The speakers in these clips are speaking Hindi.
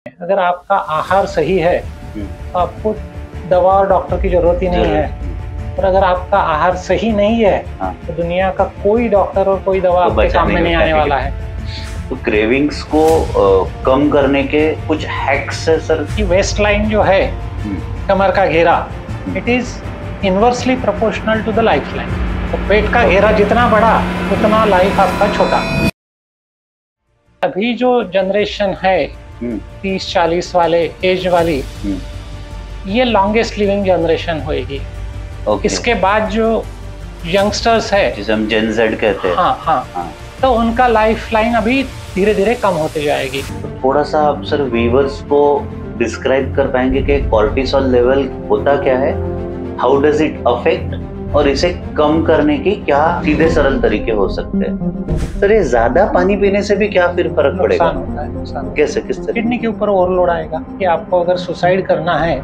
अगर आपका आहार सही है तो आपको दवा और डॉक्टर की जरूरत ही नहीं है। और अगर आपका आहार सही नहीं है तो दुनिया का कोई डॉक्टर और कोई दवा आपके काम में नहीं आने वाला है। तो क्रेविंग्स को कम करने के कुछ हैक्स है सर? कि वेस्ट लाइन जो है कमर का घेरा, it is inversely proportional to the life line. तो पेट का घेरा जितना बड़ा उतना लाइफ आपका छोटा। अभी जो जनरेशन है 30-40 वाले एज वाली, ये लॉन्गेस्ट लिविंग जनरेशन होएगी। इसके बाद जो यंगस्टर्स है जिसे हम जेन ज़ेड कहते हैं, हाँ, तो उनका लाइफ लाइन अभी धीरे धीरे कम होते जाएगी। तो थोड़ा सा आप सर व्यूअर्स को डिस्क्राइब कर पाएंगे कि कॉर्टिसोल लेवल होता क्या है, हाउ डज इट अफेक्ट, और इसे कम करने की क्या सीधे सरल तरीके हो सकते हैं? सर ये ज्यादा पानी पीने से भी क्या फिर फर्क पड़ेगा? होता है नुकसान। कैसे, किस तरह? किडनी के ऊपर ओवरलोड आएगा। कि आपको अगर सुसाइड करना है,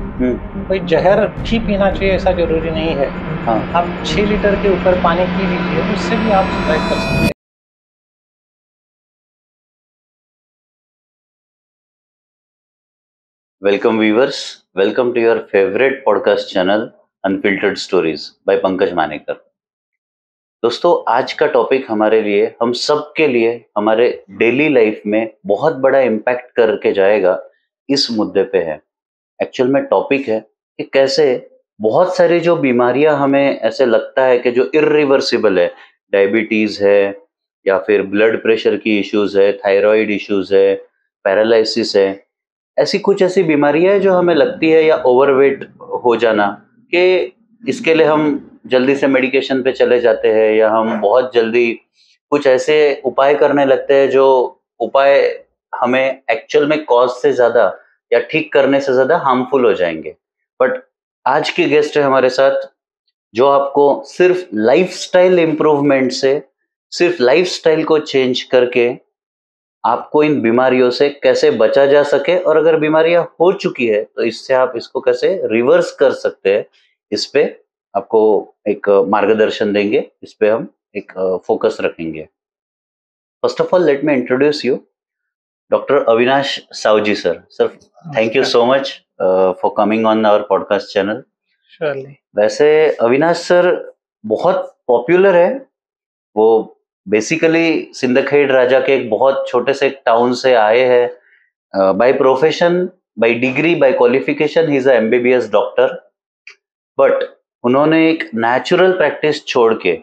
कोई जहर ही पीना चाहिए ऐसा जरूरी नहीं है। आप 6 लीटर के ऊपर पानी पी लीजिए, उससे भी आप सुसाइड कर सकते हैं। Welcome viewers, welcome to your favourite podcast channel unfiltered stories by Pankaj Manekar. दोस्तों, आज का टॉपिक हमारे लिए, हम सब के लिए, हमारे डेली लाइफ में बहुत बड़ा इम्पैक्ट करके जाएगा, इस मुद्दे पे है। एक्चुअल में टॉपिक है कि कैसे बहुत सारी जो बीमारियां हमें ऐसे लगता है कि जो इर्रिवर्सिबल है, डायबिटीज है या फिर ब्लड प्रेशर की इश्यूज है, थायराइड इश्यूज है, पैरालिसिस है, ऐसी बीमारियां है जो हमें लगती है, या ओवरवेट हो जाना, कि इसके लिए हम जल्दी से मेडिकेशन पे चले जाते हैं, या हम बहुत जल्दी कुछ ऐसे उपाय करने लगते हैं जो उपाय हमें एक्चुअल में कॉज से ज्यादा या ठीक करने से ज्यादा हार्मफुल हो जाएंगे। बट आज की गेस्ट है हमारे साथ, जो आपको सिर्फ लाइफस्टाइल इंप्रूवमेंट से, सिर्फ लाइफस्टाइल को चेंज करके आपको इन बीमारियों से कैसे बचा जा सके, और अगर बीमारियां हो चुकी है तो इससे आप इसको कैसे रिवर्स कर सकते हैं, इस पे आपको एक मार्गदर्शन देंगे। इस पे हम एक फोकस रखेंगे। First of all let me introduce you, doctor Avinash Savji sir. Sir, thank you so much for coming on our podcast channel. वैसे अविनाश सर बहुत पॉपुलर है। वो बेसिकली सिंदखेड़ राजा के एक बहुत छोटे से टाउन से आए हैं। By profession, by degree, by qualification he is a MBBS doctor. But उन्होंने एक नेचुरल प्रैक्टिस छोड़ के,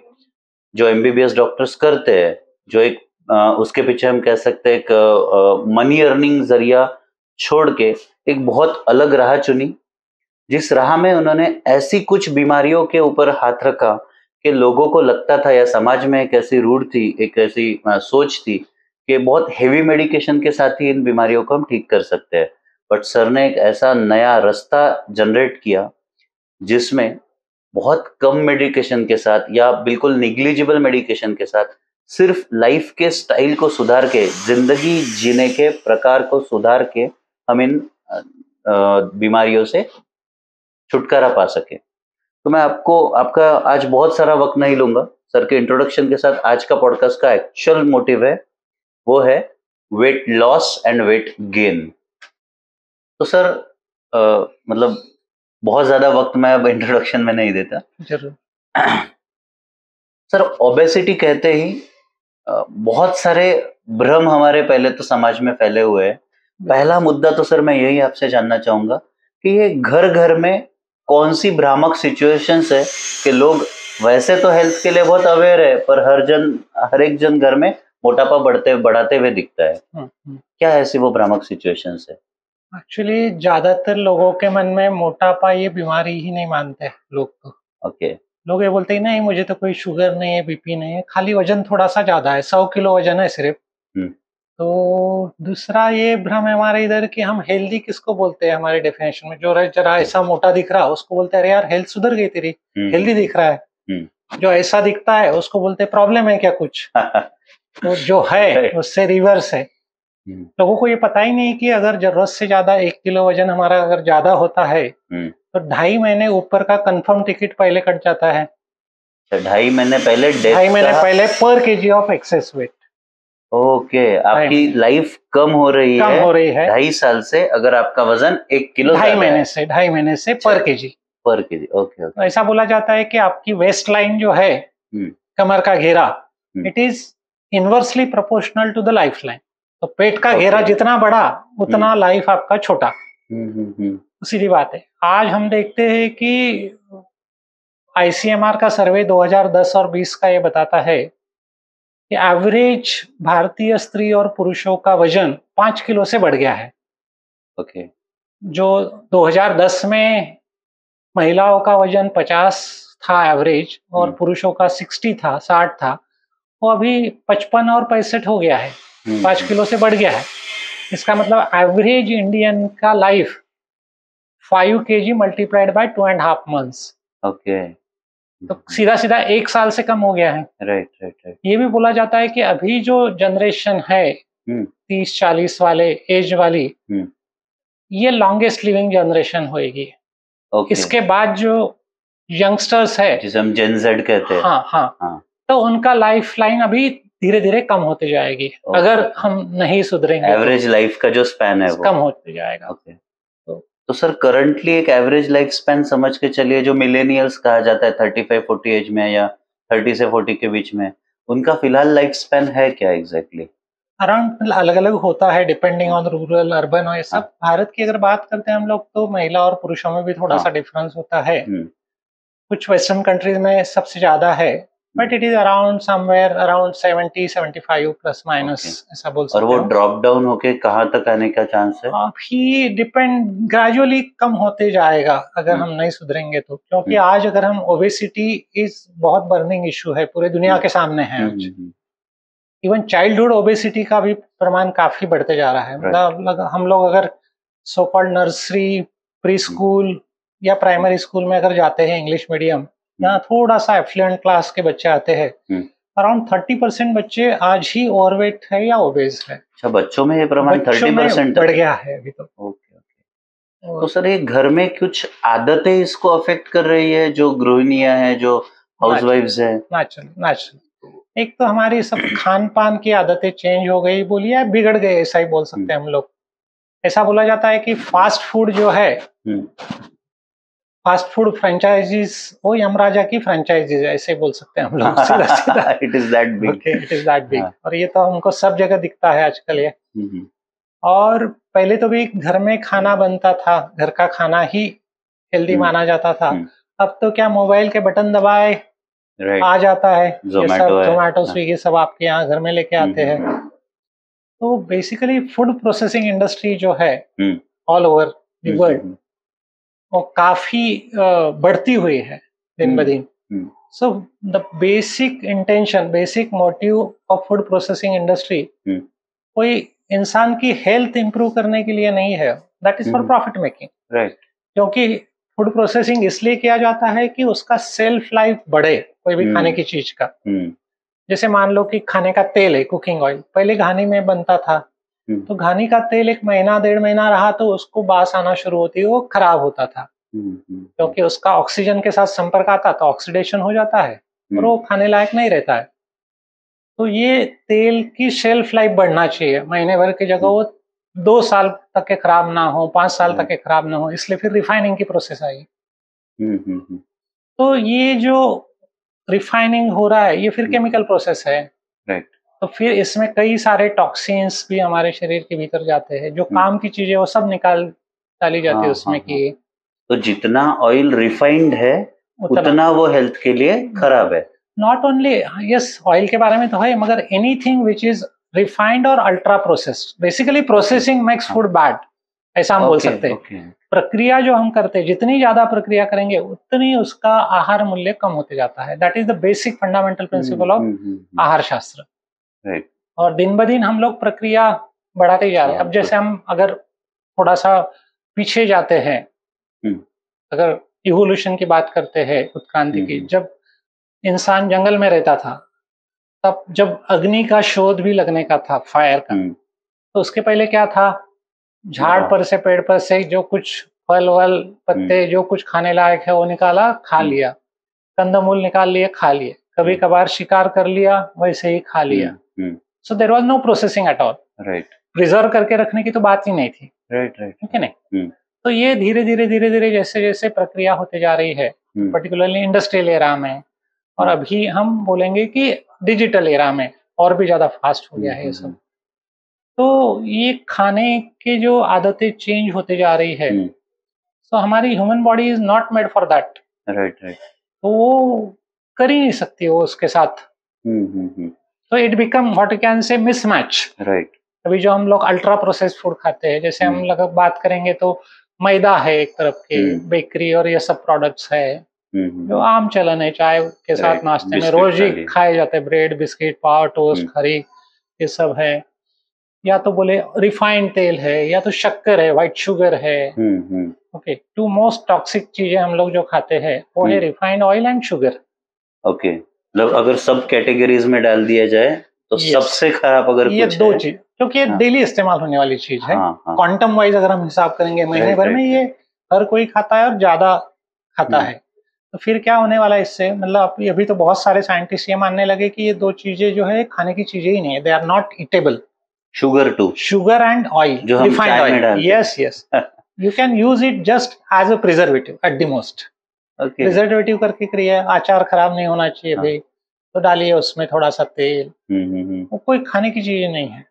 जो एमबीबीएस डॉक्टर्स करते हैं, जो एक उसके पीछे हम कह सकते हैं एक मनी अर्निंग जरिया छोड़ के, एक बहुत अलग राह चुनी, जिस राह में उन्होंने ऐसी कुछ बीमारियों के ऊपर हाथ रखा कि लोगों को लगता था, या समाज में एक ऐसी रूढ़ थी, एक ऐसी सोच थी कि बहुत हेवी मेडिकेशन के साथ ही इन बीमारियों को हम ठीक कर सकते हैं। बट सर ने एक ऐसा नया रास्ता जनरेट किया जिसमें बहुत कम मेडिकेशन के साथ, या बिल्कुल निग्लिजिबल मेडिकेशन के साथ, सिर्फ लाइफ के स्टाइल को सुधार के, जिंदगी जीने के प्रकार को सुधार के, हम इन बीमारियों से छुटकारा पा सके। तो मैं आपका आज बहुत सारा वक्त नहीं लूंगा। सर के इंट्रोडक्शन के साथ आज का पॉडकास्ट का एक्चुअल मोटिव है, वो है weight loss and weight gain. तो सर मतलब बहुत ज्यादा वक्त मैं अब इंट्रोडक्शन में नहीं देता। जरूर। सर, ओबेसिटी कहते ही बहुत सारे भ्रम हमारे पहले तो समाज में फैले हुए हैं। पहला मुद्दा तो सर मैं यही आपसे जानना चाहूंगा कि ये घर घर में कौन सी भ्रामक सिचुएशंस है कि लोग वैसे तो हेल्थ के लिए बहुत अवेयर है, पर हर एक जन घर में मोटापा बढ़ाते हुए दिखता है। क्या ऐसी वो भ्रामक सिचुएशंस है? एक्चुअली ज्यादातर लोगों के मन में मोटापा ये बीमारी ही नहीं मानते लोग। तो ओके, लोग ये बोलते हैं नहीं, मुझे तो कोई शुगर नहीं है, बीपी नहीं है, खाली वजन थोड़ा सा ज्यादा है, 100 किलो वजन है सिर्फ। तो दूसरा ये भ्रम है हमारे इधर कि हम हेल्दी किसको बोलते हैं हमारे डेफिनेशन में, जो जरा ऐसा मोटा दिख रहा है उसको बोलते हैं अरे यार हेल्थ सुधर गई तेरी, हेल्दी दिख रहा है। जो ऐसा दिखता है उसको बोलते हैं प्रॉब्लम है क्या कुछ। तो जो है उससे रिवर्स है। लोगों को ये पता ही नहीं कि अगर जरूरत से ज्यादा 1 किलो वजन हमारा अगर ज्यादा होता है तो 2.5 महीने ऊपर का कंफर्म टिकट पहले कट जाता है। 2.5 महीने पहले 2.5 महीने पहले पर KG of access wait. Okay, आपकी लाइफ कम हो रही है 2.5 साल से, अगर आपका वजन 1 किलो 2.5 महीने से पर केजी। ओके। तो ऐसा बोला जाता है कि आपकी वेस्ट लाइन जो है, कमर का घेरा, it is inversely proportional to the life line. तो पेट का घेरा जितना बड़ा उतना लाइफ आपका छोटा। सीधी बात है। आज हम देखते हैं कि आईसीएमआर का सर्वे 2010 और 20 का ये बताता है कि एवरेज भारतीय स्त्री और पुरुषों का वजन 5 किलो से बढ़ गया है। ओके। जो 2010 में महिलाओं का वजन 50 था एवरेज और पुरुषों का 60 था, 60 था, वो अभी 55 और 65 हो गया है। 5 किलो से बढ़ गया है। इसका मतलब एवरेज इंडियन का life 5 kg multiplied by 2.5 months। Okay. तो सीधा सीधा 1 साल से कम हो गया है। राइट। ये भी बोला जाता है कि अभी जो जनरेशन है 30-40 वाले एज वाली, ये लॉन्गेस्ट लिविंग जनरेशन होएगी। इसके बाद जो यंगस्टर्स है, जिसे हम जेन जेड कहते हैं, हाँ, तो उनका लाइफ लाइन अभी धीरे धीरे कम होते जाएगी। अगर हम नहीं सुधरेंगे, एवरेज लाइफ का जो स्पैन है वो कम होते जाएगा। तो सर करंटली एक एवरेज लाइफ स्पैन समझ के चलिए, जो मिलेनियल्स कहा जाता है 35-40 एज में या 30 से 40 के बीच में, उनका फिलहाल लाइफ स्पैन है क्या एग्जैक्टली? अराउंड अलग अलग होता है डिपेंडिंग ऑन रूरल अर्बन और ये सब। भारत की अगर बात करते हैं हम लोग, तो महिला और पुरुषों में भी थोड़ा सा डिफरेंस होता है। कुछ वेस्टर्न कंट्रीज में सबसे ज्यादा है, but it is around somewhere around 70-75 plus minus, ऐसा बोल सकते हैं। और वो ड्रॉप डाउन होके कहाँ तक आने का चांस है? अभी डिपेंड, ग्रेजुअली कम होते जाएगा अगर हम नहीं सुधरेंगे तो। क्योंकि आज अगर हम, ओबेसिटी इज बहुत बर्निंग इशू है, पूरे दुनिया के सामने है आज। इवन चाइल्डहुड ओबेसिटी का भी प्रमाण काफी बढ़ते जा रहा है। मतलब हम लोग अगर so called nursery, pre school या प्राइमरी स्कूल में अगर जाते हैं इंग्लिश मीडियम, यहाँ थोड़ा सा एफ्लुएंट क्लास के बच्चे आते हैं, अराउंड 30% बच्चे आज ही ओवरवेट है या ओबेस है। अच्छा, बच्चों में ये प्रमाण 30% बढ़ गया है अभी तो। ओके। तो सर ये घर में कुछ आदतें इसको अफेक्ट कर रही है, जो गृहिणियां हैं, जो हाउसवाइफ्स हैं? नेचुरल एक तो हमारी सब खान पान की आदतें चेंज हो गई, बोलिए बिगड़ गए, ऐसा ही बोल सकते हैं हम लोग। ऐसा बोला जाता है कि फास्ट फूड जो है, फास्ट फूड फ्रेंचाइजीज वो यमराजा की फ्रेंचाइजीज है, ऐसे बोल सकते हैं हम लोग सीधा। It is that big. और ये तो हमको सब जगह दिखता है आजकल ये। और पहले तो भी घर में खाना बनता था, घर का खाना ही हेल्दी माना जाता था। अब तो क्या, मोबाइल के बटन दबाए आ जाता है, जोमेटो स्विगी सब आपके यहाँ घर में लेके आते हैं। तो बेसिकली फूड प्रोसेसिंग इंडस्ट्री जो है ऑल ओवर द वर्ल्ड, वो काफी बढ़ती हुई है दिन ब दिन। So the basic intention, basic motive of food processing industry कोई इंसान की हेल्थ इंप्रूव करने के लिए नहीं है, that is for profit making. क्योंकि फूड प्रोसेसिंग इसलिए किया जाता है कि उसका सेल्फ लाइफ बढ़े, कोई भी खाने की चीज का। जैसे मान लो कि खाने का तेल है, कुकिंग ऑयल, पहले घानी में बनता था, तो घानी का तेल 1 महीना 1.5 महीना रहा तो उसको बास आना शुरू होती है, वो खराब होता था। क्योंकि उसका ऑक्सीजन के साथ संपर्क आता तो ऑक्सीडेशन हो जाता है और वो खाने लायक नहीं रहता है। तो ये तेल की शेल्फ लाइफ बढ़ना चाहिए, महीने भर की जगह वो 2 साल तक के खराब ना हो, 5 साल तक के खराब ना हो, इसलिए फिर रिफाइनिंग की प्रोसेस आई। तो ये जो रिफाइनिंग हो रहा है, ये फिर केमिकल प्रोसेस है। तो फिर इसमें कई सारे टॉक्सिन्स भी हमारे शरीर के भीतर जाते हैं, जो काम की चीजें वो सब डाली जाती है उसमें की। तो जितना ऑयल रिफाइंड है उतना वो हेल्थ के लिए खराब है। नॉट ओनली, यस, ऑयल के बारे में तो है, मगर एनीथिंग विच इज रिफाइंड और ultra processed, basically processing makes food bad, ऐसा हम बोल सकते हैं। प्रक्रिया जो हम करते हैं, जितनी ज्यादा प्रक्रिया करेंगे उतनी उसका आहार मूल्य कम होते जाता है। That is the basic fundamental principle of आहार शास्त्र। और दिन ब दिन हम लोग प्रक्रिया बढ़ाते जा रहे हैं। अब जैसे हम अगर थोड़ा सा पीछे जाते हैं, अगर इवोल्यूशन की बात करते हैं, उत्क्रांति की, जब इंसान जंगल में रहता था, तब जब अग्नि का शोध भी लगने का था, फायर का, तो उसके पहले क्या था, झाड़ पर से, पेड़ पर से जो कुछ फल वल पत्ते जो कुछ खाने लायक है वो निकाला, खा लिया, कंदमूल निकाल लिए, खा लिए, कभी कभार शिकार कर लिया, वैसे ही खा लिया। So there was no processing at all. Right preserve करके रखने की तो बात ही नहीं थी, राइट राइट। ठीक है नहीं। तो ये धीरे धीरे जैसे जैसे प्रक्रिया होते जा रही है, पर्टिकुलरली इंडस्ट्रियल एरा में, और अभी हम बोलेंगे कि डिजिटल एरा में और भी ज्यादा फास्ट हो गया है ये सब। तो ये खाने के जो आदतें चेंज होते जा रही है, तो हमारी human body is not made for that. Right right. तो वो कर ही नहीं सकती वो उसके साथ। तो it become what you can say mismatch. Right. अभी जो हम लोग अल्ट्रा प्रोसेस्ड फूड खाते हैं, जैसे हम लोग बात करेंगे तो मैदा है एक तरफ के, बेकरी और ये सब प्रोडक्ट्स है जो आम चलन है, चाय के साथ नाश्ते में रोज ही खाए जाते हैं, ब्रेड बिस्किट पाव टोस्ट खरी ये सब है। या तो बोले रिफाइंड तेल है, या तो शक्कर है, व्हाइट शुगर है। ओके, टू मोस्ट टॉक्सिक चीजें हम लोग जो खाते हैं वो है refined oil and sugar. Okay, मतलब अगर सब कैटेगरीज में डाल दिया जाए तो सबसे खराब अगर ये कुछ दो चीज, क्योंकि ये डेली इस्तेमाल होने वाली चीज है। क्वांटम वाइज अगर हम हिसाब करेंगे महीने भर में ये हर कोई खाता है और ज्यादा खाता है, तो फिर क्या होने वाला है इससे, मतलब अभी तो बहुत सारे साइंटिस्ट ये मानने लगे कि ये दो चीजें जो है खाने की चीजें ही नहीं है, they are not eatable. Sugar and oil, refined oil, yes yes, you can use it just as a preservative at the most. Preservative करके क्रिया, अचार खराब नहीं होना चाहिए भाई, तो डालिए उसमें थोड़ा सा तेल, वो कोई खाने की चीज नहीं है।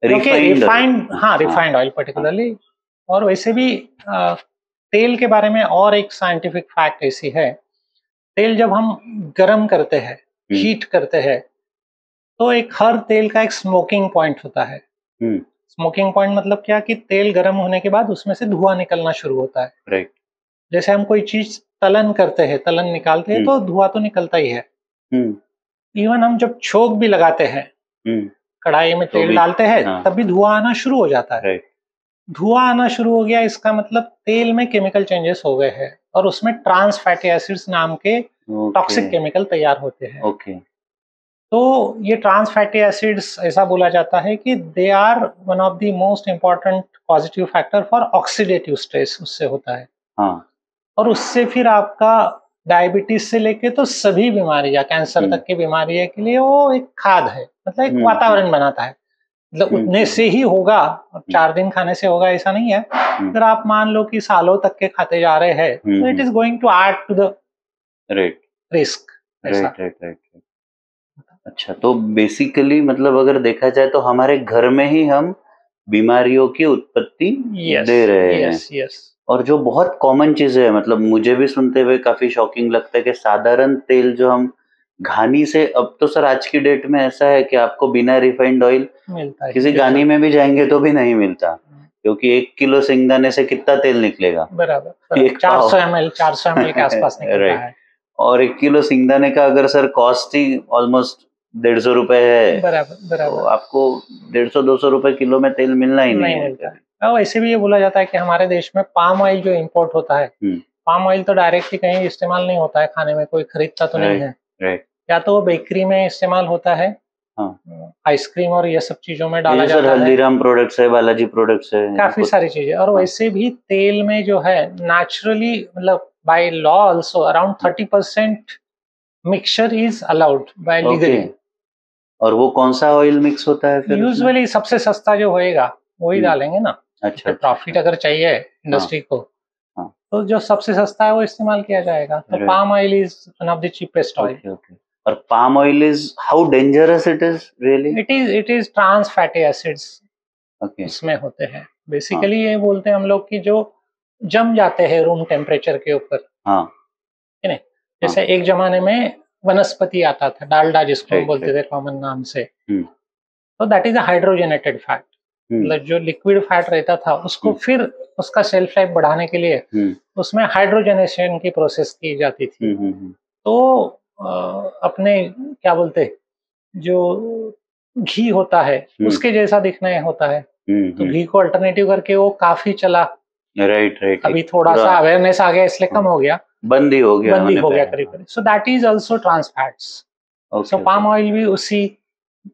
रिफाइंड, हाँ रिफाइंड ऑयल पर्टिकुलरली। और वैसे भी तेल के बारे में और एक साइंटिफिक फैक्ट ऐसी है, तेल जब हम गर्म करते हैं, हीट करते हैं, तो एक हर तेल का एक स्मोकिंग पॉइंट होता है। स्मोकिंग पॉइंट मतलब क्या कि तेल गर्म होने के बाद उसमें से धुआं निकलना शुरू होता है। राइट। जैसे हम कोई चीज तलन करते हैं, तलन निकालते हैं तो धुआं तो निकलता ही है। इवन हम जब छोंक भी लगाते हैं, कढ़ाई में तेल डालते हैं, तब भी धुआं आना शुरू हो जाता है। धुआं आना शुरू हो गया, इसका मतलब तेल में केमिकल चेंजेस हो गए हैं और उसमें ट्रांस फैटी एसिड्स नाम के टॉक्सिक केमिकल तैयार होते हैं। तो ये ट्रांस फैटी एसिड्स, ऐसा बोला जाता है कि they are one of the most important positive factor for oxidative stress, उससे होता है। और उससे फिर आपका डायबिटीज से लेके तो सभी बीमारियां, कैंसर तक की बीमारियां के लिए वो एक खाद है, मतलब एक वातावरण बनाता है। मतलब उतने से ही होगा, 4 दिन खाने से होगा ऐसा नहीं है। अगर आप मान लो कि सालों तक के खाते जा रहे हैं, तो it is going to add to the risk. अच्छा, तो बेसिकली मतलब अगर देखा जाए तो हमारे घर में ही हम बीमारियों की उत्पत्ति दे रहे हैं। और जो बहुत कॉमन चीज है, मतलब मुझे भी सुनते हुए काफी शॉकिंग लगता है कि साधारण तेल जो हम घानी से, अब तो सर आज की डेट में ऐसा है कि आपको बिना रिफाइंड ऑयल मिलता है, किसी घानी में भी जाएंगे तो भी नहीं मिलता, क्योंकि 1 किलो सिंगदाने से कितना तेल निकलेगा? बराबर 400 ml के आसपास निकलता है। और 1 किलो सिंगदाने का अगर सर कॉस्ट ही ऑलमोस्ट 150 रुपए है, बराबर तो आपको 150-200 रुपए किलो में तेल मिलना ही नहीं मिलता है। ऐसे भी ये बोला जाता है कि हमारे देश में पाम ऑयल जो इम्पोर्ट होता है, पाम ऑयल तो डायरेक्टली कहीं इस्तेमाल नहीं होता है खाने में, कोई खरीदता तो नहीं है, या तो वो बेकरी में इस्तेमाल होता है, आइसक्रीम और ये सब चीजों में डाला जाता है। हल्दीराम प्रोडक्ट्स है, बालाजी प्रोडक्ट्स है, काफी सारी चीजें। और वैसे भी तेल में जो है नेचुरली, मतलब by law also around 30% mixture is allowed by legally. और वो कौन सा ऑयल मिक्स होता है फिर? यूजुअली सबसे सस्ता जो होएगा वही डालेंगे ना। अच्छा, प्रॉफिट अगर चाहिए इंडस्ट्री को, तो जो सबसे सस्ता है वो इस्तेमाल किया जाएगा। तो palm oil is one of the cheapest oil. और palm oil is how dangerous it is really? It is trans fatty acids इसमें होते हैं। बेसिकली ये बोलते हैं हम लोग कि जो जम जाते हैं रूम टेम्परेचर के ऊपर, है ना। जैसे एक जमाने में वनस्पति आता था, डालडा जिसको हम बोलते थे कॉमन नाम से, तो that is a hydrogenated fat. मतलब जो लिक्विड फैट रहता था उसको फिर उसका शेल्फ लाइफ बढ़ाने के लिए उसमें हाइड्रोजनेशन की प्रोसेस की जाती थी। तो अपने क्या बोलते, जो घी होता है उसके जैसा दिखना होता है, तो घी को अल्टरनेटिव करके वो काफी चला। राइट। अभी थोड़ा सा अवेयरनेस आ गया इसलिए कम हो गया, बंद ही हो गया करीब। So that is also trans fats. So palm oil भी उसी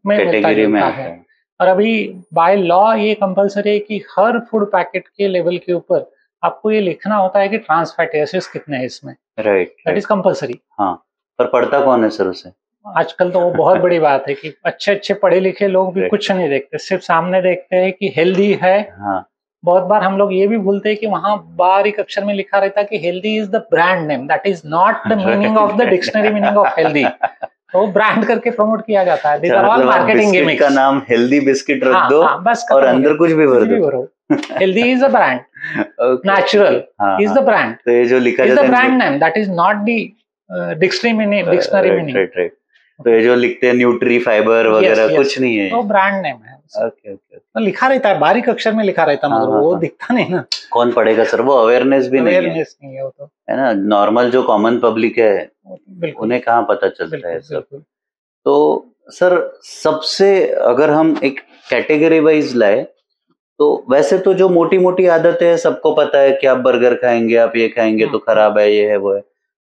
में मिलता है। और अभी बाय लॉ ये कंपलसरी है कि हर फूड पैकेट के लेवल के ऊपर आपको ये लिखना होता है कि ट्रांस फैटी एसिड्स कितने हैं इसमें। Right, that is compulsory. हाँ, पर पढ़ता कौन है सर उसे? आजकल तो वो बहुत बड़ी बात है कि अच्छे अच्छे पढ़े लिखे लोग भी कुछ नहीं देखते, सिर्फ सामने देखते हैं कि हेल्दी है। हाँ बहुत बार हम लोग ये भी भूलते हैं कि वहां बारीक अक्षर में लिखा रहता है कि healthy is the brand name, that is not the meaning of the dictionary meaning of healthy. तो ब्रांड करके प्रमोट किया जाता है। These are all marketing gimmicks. का नाम हेल्दी बिस्किट रख दो, बस और अंदर कुछ भी भर दो। Healthy is a brand, natural is the brand, तो ये जो लिखा इज जाता द है brand name, that is not the dictionary meaning. तो ये जो लिखते हैं न्यूट्री फाइबर वगैरह कुछ नहीं है, वो ब्रांड नेम है। Okay okay. तो लिखा रहता है, बारीक अक्षर में लिखा रहता है, मगर वो दिखता नहीं ना। कौन पढ़ेगा सर, वो अवेयरनेस भी नहीं है वो तो, है ना। नॉर्मल जो कॉमन पब्लिक है उन्हें कहाँ पता चलता है सब। तो सर सबसे अगर हम एक कैटेगरी वाइज लाए, तो वैसे तो जो मोटी मोटी आदतें हैं सबको पता है कि आप बर्गर खाएंगे, आप ये खाएंगे तो खराब है, ये है वो है।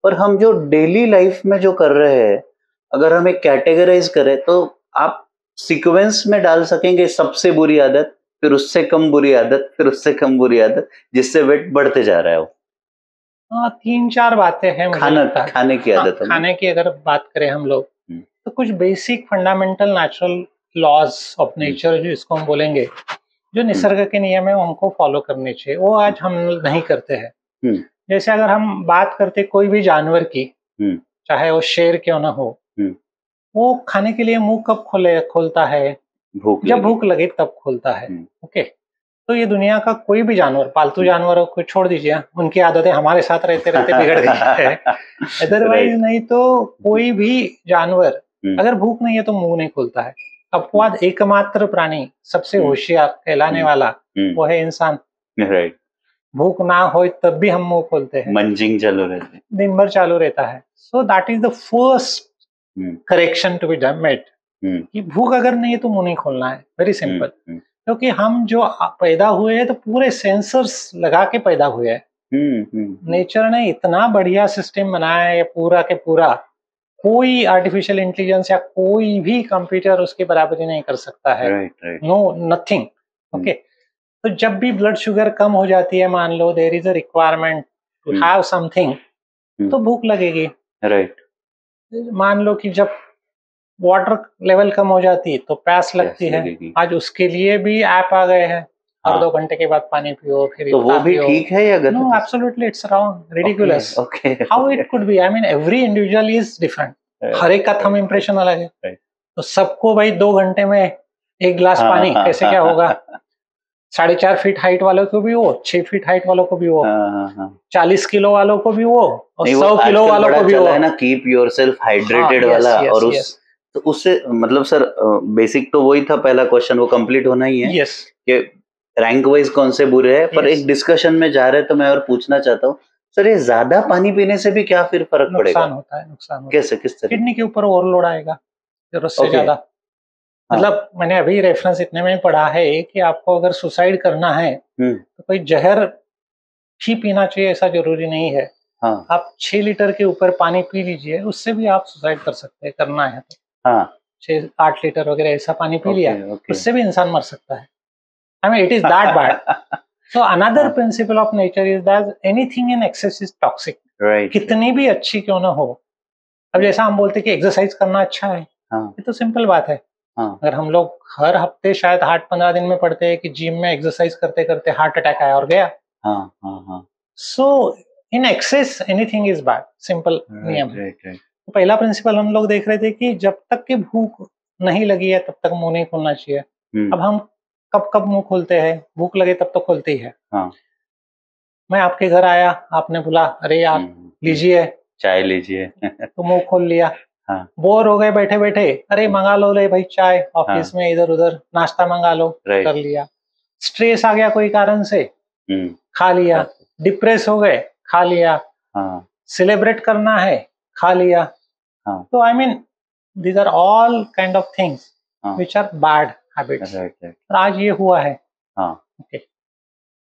पर हम जो डेली लाइफ में जो कर रहे हैं, अगर हम एक कैटेगराइज करें तो आप सीक्वेंस में डाल सकेंगे सबसे बुरी आदत, फिर उससे कम बुरी आदत, फिर उससे कम बुरी आदत, जिससे वेट बढ़ते जा रहा है वो। हाँ, 3-4 बातें हैं खाने की आदत। खाने की अगर बात करें हम लोग, तो कुछ basic fundamental natural laws of nature जिसको हम बोलेंगे, जो निसर्ग के नियम है, हमको फॉलो करने चाहिए। वो आज हम नहीं करते हैं। जैसे अगर हम बात करते कोई भी जानवर की, चाहे वो शेर क्यों ना हो, वो खाने के लिए मुंह कब खोलता है? जब भूख लगे तब खोलता है। ओके, तो ये दुनिया का कोई भी जानवर, पालतू जानवरों को छोड़ दीजिए, उनकी आदतें हमारे साथ रहते रहते बिगड़ गई है। अदरवाइज नहीं तो कोई भी जानवर अगर भूख नहीं है तो मुंह नहीं खोलता है। अपवाद एकमात्र प्राणी, सबसे होशियार कहलाने वाला, वो है इंसान। राइट। भूख ना हो तब भी हम मुंह खोलते हैं, मंजिंग चालू रहती है, दिन भर चालू रहता है। So that is the first correction to be made, कि भूख अगर नहीं है तो मुंह नहीं खोलना है। Very simple. क्योंकि हम जो पैदा हुए हैं तो पूरे सेंसर्स लगा के पैदा हुए हैं। नेचर ने इतना बढ़िया सिस्टम बनाया है पूरा के पूरा, कोई आर्टिफिशियल इंटेलिजेंस या कोई भी कंप्यूटर उसकी बराबरी नहीं कर सकता है। No nothing. ओके, तो जब भी ब्लड शुगर कम हो जाती है, मान लो there is a requirement to have something, तो भूख लगेगी। राइट। मान लो कि जब वाटर लेवल कम हो जाती तो प्यास लगती है। आज उसके लिए भी ऐप आ गए हैं, हर 2 घंटे के बाद पानी पियो, फिर तो वो भी ठीक है या गलत? No, absolutely it's wrong, ridiculous. How it could be? I mean every individual is different, हर एक का थंब इम्प्रेशन अलग है। तो सबको भाई 2 घंटे में 1 गिलास पानी कैसे क्या होगा? 4.5 फीट हाइट वालों को भी वो, 6 फीट हाइट वालों को भी वो, 40 किलो वालों को भी वो, और 100 किलो वालों को भी वो है ना, कीप योरसेल्फ हाइड्रेटेड वाला। और उस तो उससे मतलब सर बेसिक तो वही था, पहला क्वेश्चन वो कंप्लीट होना ही है कि रैंक वाइज कौन से बुरे हैं। पर एक डिस्कशन में जा रहे तो मैं और पूछना चाहता हूँ सर, ये ज्यादा पानी पीने से भी क्या फिर फर्क पड़ेगा? नुकसान होता है। कैसे, किस तरह? किडनी के ऊपर ओवरलोड आएगा जरूरत से ज्यादा। मतलब मैंने अभी रेफरेंस इतने में पढ़ा है कि आपको अगर सुसाइड करना है तो कोई जहर ही पीना चाहिए ऐसा जरूरी नहीं है। आप 6 लीटर के ऊपर पानी पी लीजिए, उससे भी आप सुसाइड कर सकते हैं, करना है तो। 6-8 लीटर वगैरह ऐसा पानी पी लिया, उससे भी इंसान मर सकता है। I mean, it is that bad. So another principle of nature is that anything in excess is toxic. कितनी भी अच्छी क्यों ना हो। अब जैसा हम बोलते हैं कि एक्सरसाइज करना अच्छा है, ये तो सिंपल बात है। अगर हम लोग हर हफ्ते शायद 8-15 दिन में पढ़ते हैं कि जिम में एक्सरसाइज करते करते हार्ट अटैक आया और गया। So in excess anything is bad, simple नियम है। तो पहला प्रिंसिपल हम लोग देख रहे थे कि जब तक कि भूख नहीं लगी है तब तक मुंह नहीं खोलना चाहिए। अब हम कब कब मुंह खोलते हैं? भूख लगे तब तो खोलते ही है। मैं आपके घर आया, आपने बोला अरे यार लीजिए चाय लीजिए तो मुंह खोल लिया। बोर हो गए बैठे बैठे, अरे मंगा लो ले भाई चाय, ऑफिस में इधर उधर नाश्ता मंगा लो, कर लिया। स्ट्रेस आ गया कोई कारण से, खा लिया। डिप्रेस हो गए, खा लिया। सेलिब्रेट करना है, खा लिया। तो I mean these are all kind of things which are bad habits. और आज ये हुआ है। ओके,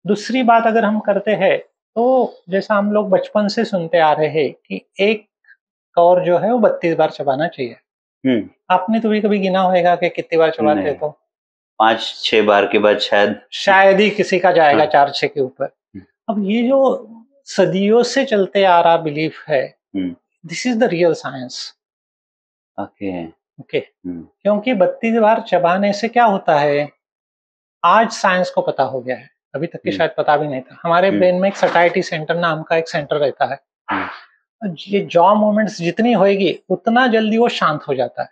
दूसरी बात अगर हम करते हैं तो जैसा हम लोग बचपन से सुनते आ रहे हैं कि एक कौर जो है वो 32 बार चबाना चाहिए। आपने तो भी कभी गिना होगा कि कितनी बार चबाते हैं? तो 5-6 बार के बाद शायद ही किसी का जाएगा 4-6 के ऊपर। अब ये जो सदियों से चलते आ रहा बिलीफ है, this is the real science. Okay. Okay, क्योंकि 32 बार चबाने से क्या होता है, आज साइंस को पता हो गया है, अभी तक के शायद पता भी नहीं था। हमारे ब्रेन में एक सटाइटी सेंटर नाम का एक सेंटर रहता है, ये जॉ मूवमेंट्स जितनी होएगी उतना जल्दी वो शांत हो जाता है।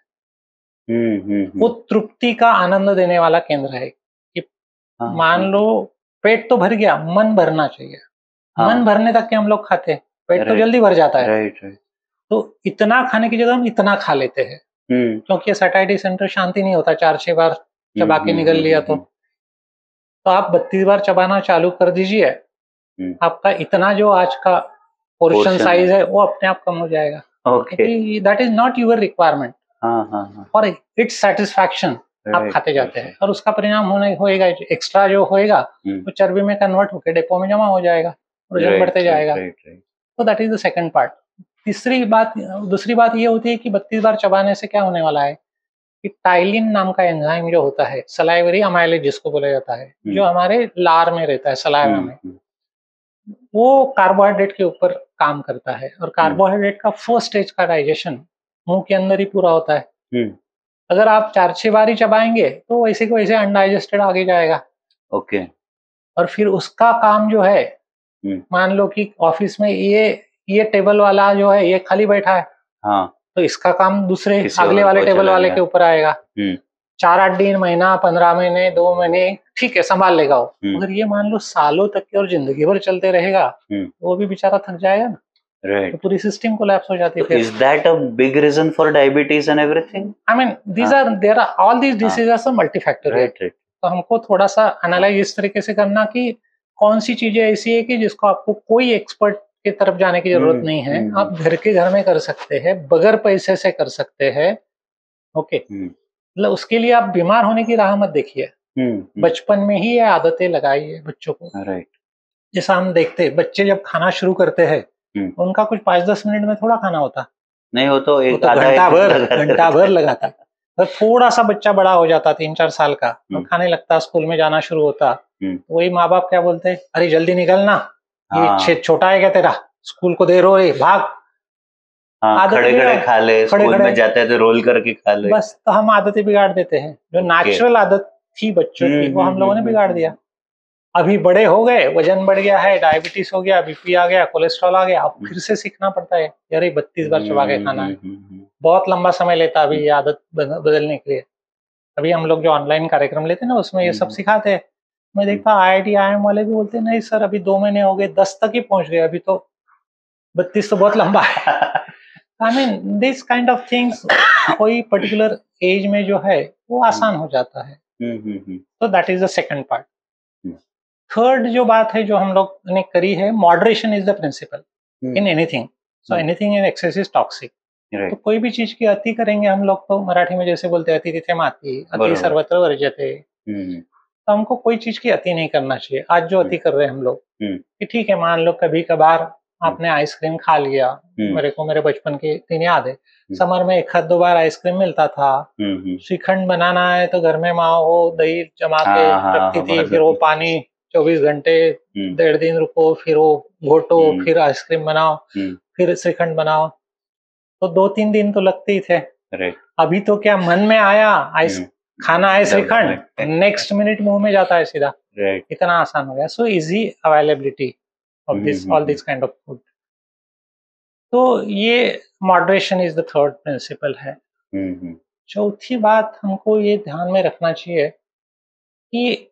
वो तृप्ति का आनंद देने वाला केंद्र है कि मान लो पेट तो भर गया, मन भरना चाहिए। मन भरने तक के हम लोग खाते हैं, पेट तो जल्दी भर जाता है, तो इतना खाने की जगह हम इतना खा लेते हैं, क्योंकि सटाइटी सेंटर शांति नहीं होता, 4-6 बार चबा के निगल लिया तो आप 32 बार चबाना चालू कर दीजिए, आपका इतना जो आज का पोर्शन साइज है वो अपने आप कम हो जाएगा। Okay, that is not your requirement, और इट्स सेटिस्फैक्शन आप खाते जाते हैं, और उसका परिणाम होएगा एक्स्ट्रा जो होएगा वो चर्बी में कन्वर्ट होकर डेपो में जमा हो जाएगा, वजन बढ़ते जाएगा। तो that is the second part. दूसरी बात ये होती है कि 32 बार चबाने से क्या होने वाला है कि टाइलिन नाम का एंजाइम जो होता है, सलाइवरी अमाइलेज जिसको बोला जाता है, जो हमारे लार में रहता है, सलाइवा में, वो कार्बोहाइड्रेट के ऊपर काम करता है, और कार्बोहाइड्रेट का फर्स्ट स्टेज का डाइजेशन मुंह के अंदर ही पूरा होता है। अगर आप 4-6 बार ही चबाएंगे तो वैसे को वैसे अनडाइजेस्टेड आगे जाएगा। ओके, और फिर उसका काम जो है, मान लो कि ऑफिस में ये टेबल वाला जो है ये खाली बैठा है, तो इसका काम दूसरे अगले वाले टेबल वाले के ऊपर आएगा। 4-8 दिन, महीना, 15 महीने, 2 महीने, ठीक है, संभाल लेगा वो। अगर ये मान लो सालों तक की और जिंदगी भर चलते रहेगा, वो भी बेचारा थक जाएगा ना। तो पूरी सिस्टम कोलैप्स हो जाती है। Is that a big reason for diabetes and everything? I mean, there are all these diseases are multifactorial. तो हमको थोड़ा सा एनालाइज इस तरीके से करना कि कौन सी चीजें ऐसी है कि जिसको आपको कोई एक्सपर्ट की तरफ जाने की जरूरत नहीं है, आप घर में कर सकते हैं, बगैर पैसे से कर सकते हैं। ओके, मतलब उसके लिए आप बीमार होने की राह मत देखिए, बचपन में ही ये आदतें लगाइए बच्चों को। जैसा हम देखते हैं, बच्चे जब खाना शुरू करते हैं, उनका कुछ 5-10 मिनट में थोड़ा खाना होता नहीं, हो तो एक घंटा भर लगाता। तो थोड़ा सा बच्चा बड़ा हो जाता, 3-4 साल का, और खाने लगता, स्कूल में जाना शुरू होता, वही माँ बाप क्या बोलते, अरे जल्दी निकलना, ये छोटा है क्या तेरा, स्कूल को देर हो रही, भाग। खड़े खा ले, स्कूल में जाते हैं तो रोल करके खा ले, बस। तो हम आदतें बिगाड़ देते हैं, जो नेचुरल आदत थी बच्चों की, वो हम लोगों ने बिगाड़ दिया। अभी बड़े हो गए, वजन बढ़ गया है, डायबिटीज हो गया, बीपी आ गया, कोलेस्ट्रॉल आ गया, अब फिर से सीखना पड़ता है, यार 32 बार चबा के खाना है। बहुत लंबा समय लेता अभी ये आदत बदलने के लिए। अभी हम लोग जो ऑनलाइन कार्यक्रम लेते हैं ना, उसमें ये सब सिखाते हैं। मैं देखता IIT IIM वाले भी बोलते हैं, नहीं सर अभी 2 महीने हो गए, 10 तक ही पहुंच गए, अभी तो 32 तो बहुत लंबा है। I mean this kind of things कोई पर्टिकुलर एज में जो है वो आसान हो जाता है। तो that is the second part. Third जो बात है जो हम लोग ने करी है, moderation is the principle in anything. So anything in excess is toxic. तो कोई भी चीज की अति करेंगे हम लोग, तो मराठी में जैसे बोलते हैं, अति तिथे माती, अति सर्वत्र वर्जते। तो हमको कोई चीज की अति नहीं करना चाहिए। आज जो अति कर रहे हैं हम लोग, कि ठीक है, मान लो कभी कभार आपने आइसक्रीम खा लिया, मेरे बचपन के दिन याद है, समर में 1-2 बार आइसक्रीम मिलता था। श्रीखंड बनाना है तो घर में माँ वो दही जमा के रखती थी, फिर वो पानी 24 घंटे, 1.5 दिन रुको, फिर वो घोटो, फिर आइसक्रीम बनाओ, फिर श्रीखंड बनाओ, तो 2-3 दिन तो लगते ही थे। अभी तो क्या, मन में आया खाना है श्रीखंड, नेक्स्ट मिनट मुंह में जाता है सीधा। इतना आसान हो गया। So easy availability of this all this kind of food. तो ये moderation is the third principal है। चौथी बात हमको ये ध्यान में रखना चाहिए कि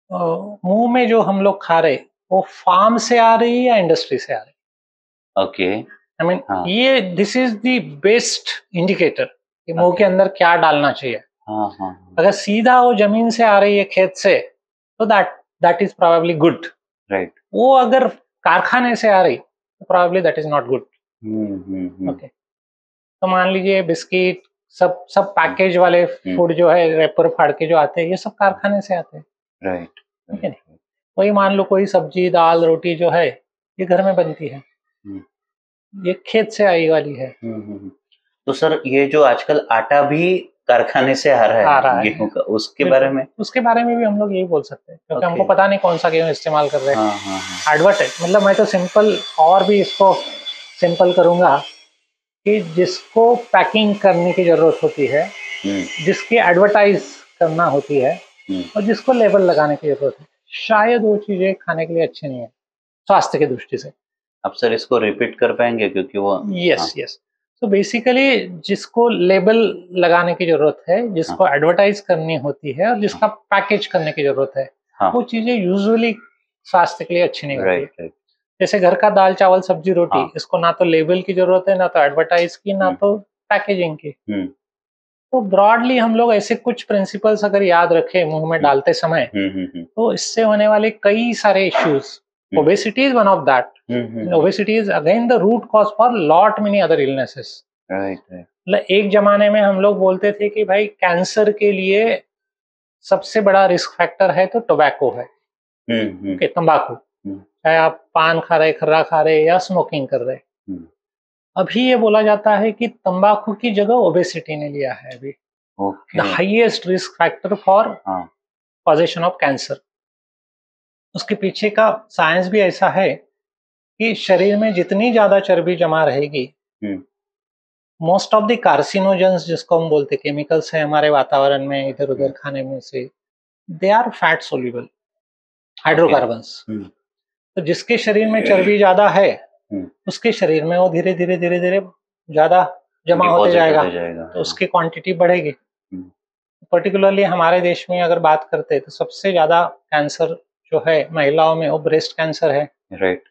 मुंह में जो हम लोग खा रहे, वो फार्म से आ रही है या इंडस्ट्री से आ रही है। ओके, आई मीन ये this is the best indicator कि मुंह के अंदर क्या डालना चाहिए। अगर सीधा वो जमीन से आ रही है, खेत से, तो that is probably good, right. वो अगर कारखाने से आ रही, तो probably that is not good. Okay, तो मान लीजिए बिस्किट, सब पैकेज वाले फूड जो है, रैपर फाड़ के जो आते हैं, ये सब कारखाने से आते हैं, राइट। ठीक है, वही मान लो कोई सब्जी, दाल, रोटी जो है, ये घर में बनती है, ये खेत से आई वाली है। तो सर ये जो आजकल आटा भी कारखाने से आ रहा है गेहूं का, उसके बारे में भी हम लोग यही बोल सकते हैं, क्योंकि हमको पता नहीं कौन सा गेहूं इस्तेमाल कर रहे हैं। एडवर्टाइज, मतलब मैं तो सिंपल और भी इसको सिंपल करूंगा कि जिसको पैकिंग करने की जरूरत होती है, जिसकी एडवर्टाइज करना होती है और जिसको लेबल लगाने की जरूरत है, शायद वो चीजें खाने के लिए अच्छी नहीं है स्वास्थ्य की दृष्टि से। अब सर इसको रिपीट कर पाएंगे क्योंकि वो यस तो बेसिकली जिसको लेबल लगाने की जरूरत है, जिसको एडवर्टाइज करनी होती है और जिसका पैकेज करने की जरूरत है, वो चीजें यूजुअली स्वास्थ्य के लिए अच्छी नहीं होती है। जैसे घर का दाल चावल सब्जी रोटी, इसको ना तो लेबल की जरूरत है, ना तो एडवर्टाइज की, ना तो पैकेजिंग की। तो ब्रॉडली हम लोग ऐसे कुछ प्रिंसिपल्स अगर याद रखें मुंह में डालते समय, तो इससे होने वाले कई सारे issues, obesity is one of that. Obesity is again the root cause for lot many other illnesses. Right. एक जमाने में हम लोग बोलते थे कि भाई कैंसर के लिए सबसे बड़ा रिस्क फैक्टर है तो टोबैको है, तंबाकू, चाहे आप पान खा रहे, खर्रा खा रहे या स्मोकिंग कर रहे। अभी ये बोला जाता है कि तंबाकू की जगह ओबेसिटी ने लिया है अभी the highest risk factor for causation of cancer. उसके पीछे का साइंस भी ऐसा है कि शरीर में जितनी ज्यादा चर्बी जमा रहेगी, मोस्ट ऑफ द कार्सिनोजेंस जिसको हम बोलते केमिकल्स है हमारे वातावरण में इधर उधर खाने में से, they are fat soluble hydrocarbons. तो जिसके शरीर में चर्बी ज्यादा है उसके शरीर में वो धीरे धीरे धीरे धीरे ज्यादा जमा होते जाएगा, तो उसकी क्वांटिटी बढ़ेगी। पर्टिकुलरली हमारे देश में अगर बात करते तो सबसे ज्यादा कैंसर जो है महिलाओं में वो ब्रेस्ट कैंसर है। राइट।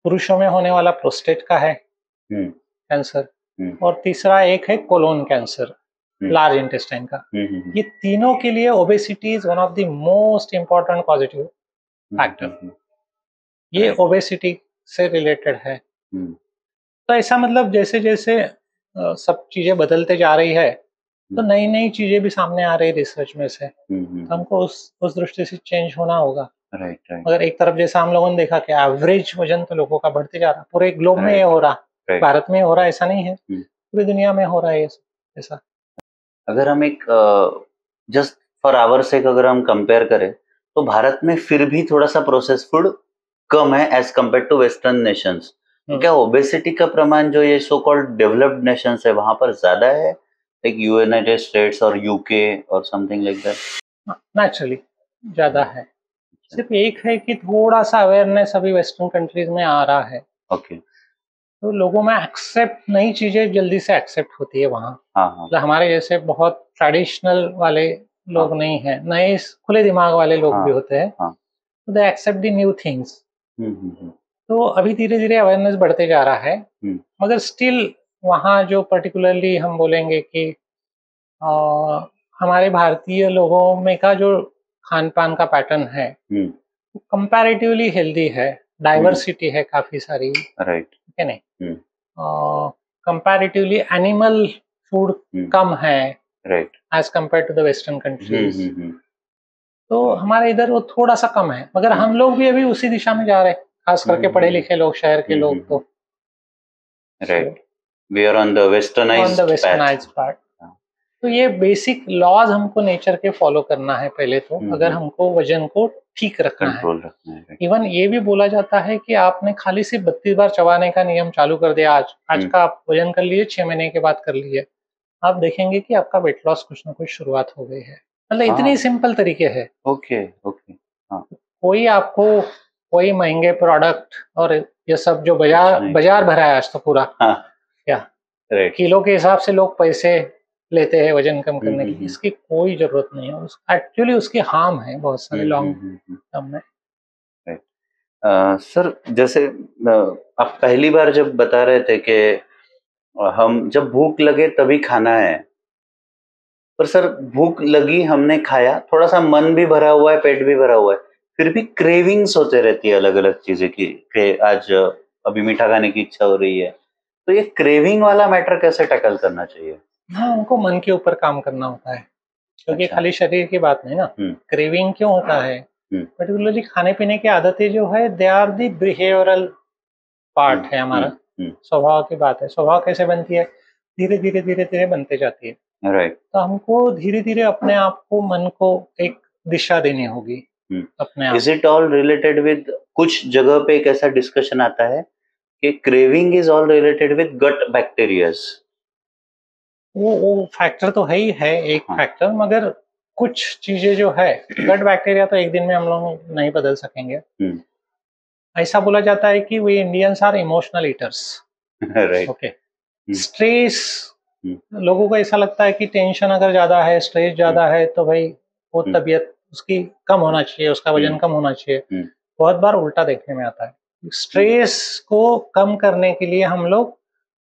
पुरुषों में होने वाला प्रोस्टेट का है कैंसर, और तीसरा एक है कोलोन कैंसर, लार्ज इंटेस्टाइन का। ये तीनों के लिए obesity is one of the most important positive factor. ये ओबेसिटी से रिलेटेड है। तो ऐसा मतलब जैसे जैसे सब चीजें बदलते जा रही है तो नई नई चीजें भी सामने आ रही रिसर्च में से, तो हमको उस दृष्टि से चेंज होना होगा। मगर एक तरफ जैसा हम लोगों ने देखा कि एवरेज वजन तो लोगों का बढ़ते जा रहा, पूरे ग्लोब में ये हो रहा, भारत में हो रहा ऐसा नहीं है, पूरी दुनिया में हो रहा है ऐसा। अगर हम एक जस्ट फॉर आवर सेक अगर हम कंपेयर करें तो भारत में फिर भी थोड़ा सा प्रोसेस फूड कम है as compare to western nations. क्या ओबेसिटी का प्रमाण जो ये सो कॉल्ड डेवलप्ड नेशंस है वहां पर ज्यादा है, लाइक यूनाइटेड स्टेट्स और यूके और समथिंग लाइक दैट? नेचुरली ज्यादा है। सिर्फ एक है कि थोड़ा सा अवेयरनेस अभी वेस्टर्न कंट्रीज में आ रहा है। ओके। तो लोगों में एक्सेप्ट, नई चीजें जल्दी से एक्सेप्ट होती है वहाँ। मतलब हमारे जैसे बहुत ट्रेडिशनल वाले लोग नहीं है, नए खुले दिमाग वाले लोग भी होते हैं, तो they accept the new things. तो अभी धीरे धीरे अवेयरनेस बढ़ते जा रहा है, मगर स्टिल वहाँ जो पर्टिकुलरली हम बोलेंगे कि हमारे भारतीय लोगों में का जो खान पान का पैटर्न है कंपैरेटिवली हेल्दी है, डाइवर्सिटी है काफी सारी, राइट है नहीं, कंपैरेटिवली एनिमल फूड कम है, right, as compare to the western countries. तो हमारे इधर वो थोड़ा सा कम है, मगर हम लोग भी अभी उसी दिशा में जा रहे हैं, खास करके पढ़े लिखे लोग, शहर के लोग। तो right, we are on the westernised part. तो ये बेसिक लॉज हमको नेचर के फॉलो करना है पहले तो, अगर हमको वजन को ठीक रखना है। इवन ये भी बोला जाता है कि आपने खाली सिर्फ 32 बार चबाने का नियम चालू कर दिया, आज का आप वजन कर लिए, 6 महीने के बाद कर लिए, आप देखेंगे कि आपका वेट लॉस कुछ ना कुछ शुरुआत हो गई है। मतलब इतनी सिंपल तरीके है। ओके। कोई आपको कोई महंगे प्रोडक्ट और ये सब जो बाजार भरा है आज तो पूरा, क्या किलो के हिसाब से लोग पैसे लेते हैं वजन कम करने की, इसकी कोई जरूरत नहीं है। एक्चुअली उसकी हार्म है बहुत सारे लॉन्ग टर्म में। सर जैसे आप पहली बार जब बता रहे थे कि हम जब भूख लगे तभी खाना है, पर सर भूख लगी, हमने खाया, थोड़ा सा मन भी भरा हुआ है, पेट भी भरा हुआ है, फिर भी क्रेविंग्स होते रहती है अलग अलग चीजें की, आज अभी मीठा खाने की इच्छा हो रही है, तो ये क्रेविंग वाला मैटर कैसे टैकल करना चाहिए? हाँ, उनको मन के ऊपर काम करना होता है, क्योंकि खाली शरीर की बात नहीं ना। क्रेविंग क्यों होता है? पर्टिकुलरली खाने पीने की आदतें जो है, they are the behavioural part है, हमारा स्वभाव की बात है। स्वभाव कैसे बनती है? धीरे धीरे धीरे धीरे बनते जाती है, राइट। तो हमको धीरे धीरे अपने आप को, मन को एक दिशा देनी होगी अपने आप। Is it all related with, कुछ जगह पे एक ऐसा डिस्कशन आता है कि craving is all related with gut bacterias. वो फैक्टर तो है ही है, एक हाँ। फैक्टर, मगर कुछ चीजें जो है गट बैक्टीरिया तो एक दिन में हम लोग नहीं बदल सकेंगे। ऐसा बोला जाता है कि we Indians are emotional eaters. Right. Okay. Stress, लोगों को ऐसा लगता है कि टेंशन अगर ज्यादा है, स्ट्रेस ज्यादा है, तो भाई वो तबीयत उसकी कम होना चाहिए, उसका वजन कम होना चाहिए। बहुत बार उल्टा देखने में आता है। स्ट्रेस को कम करने के लिए हम लोग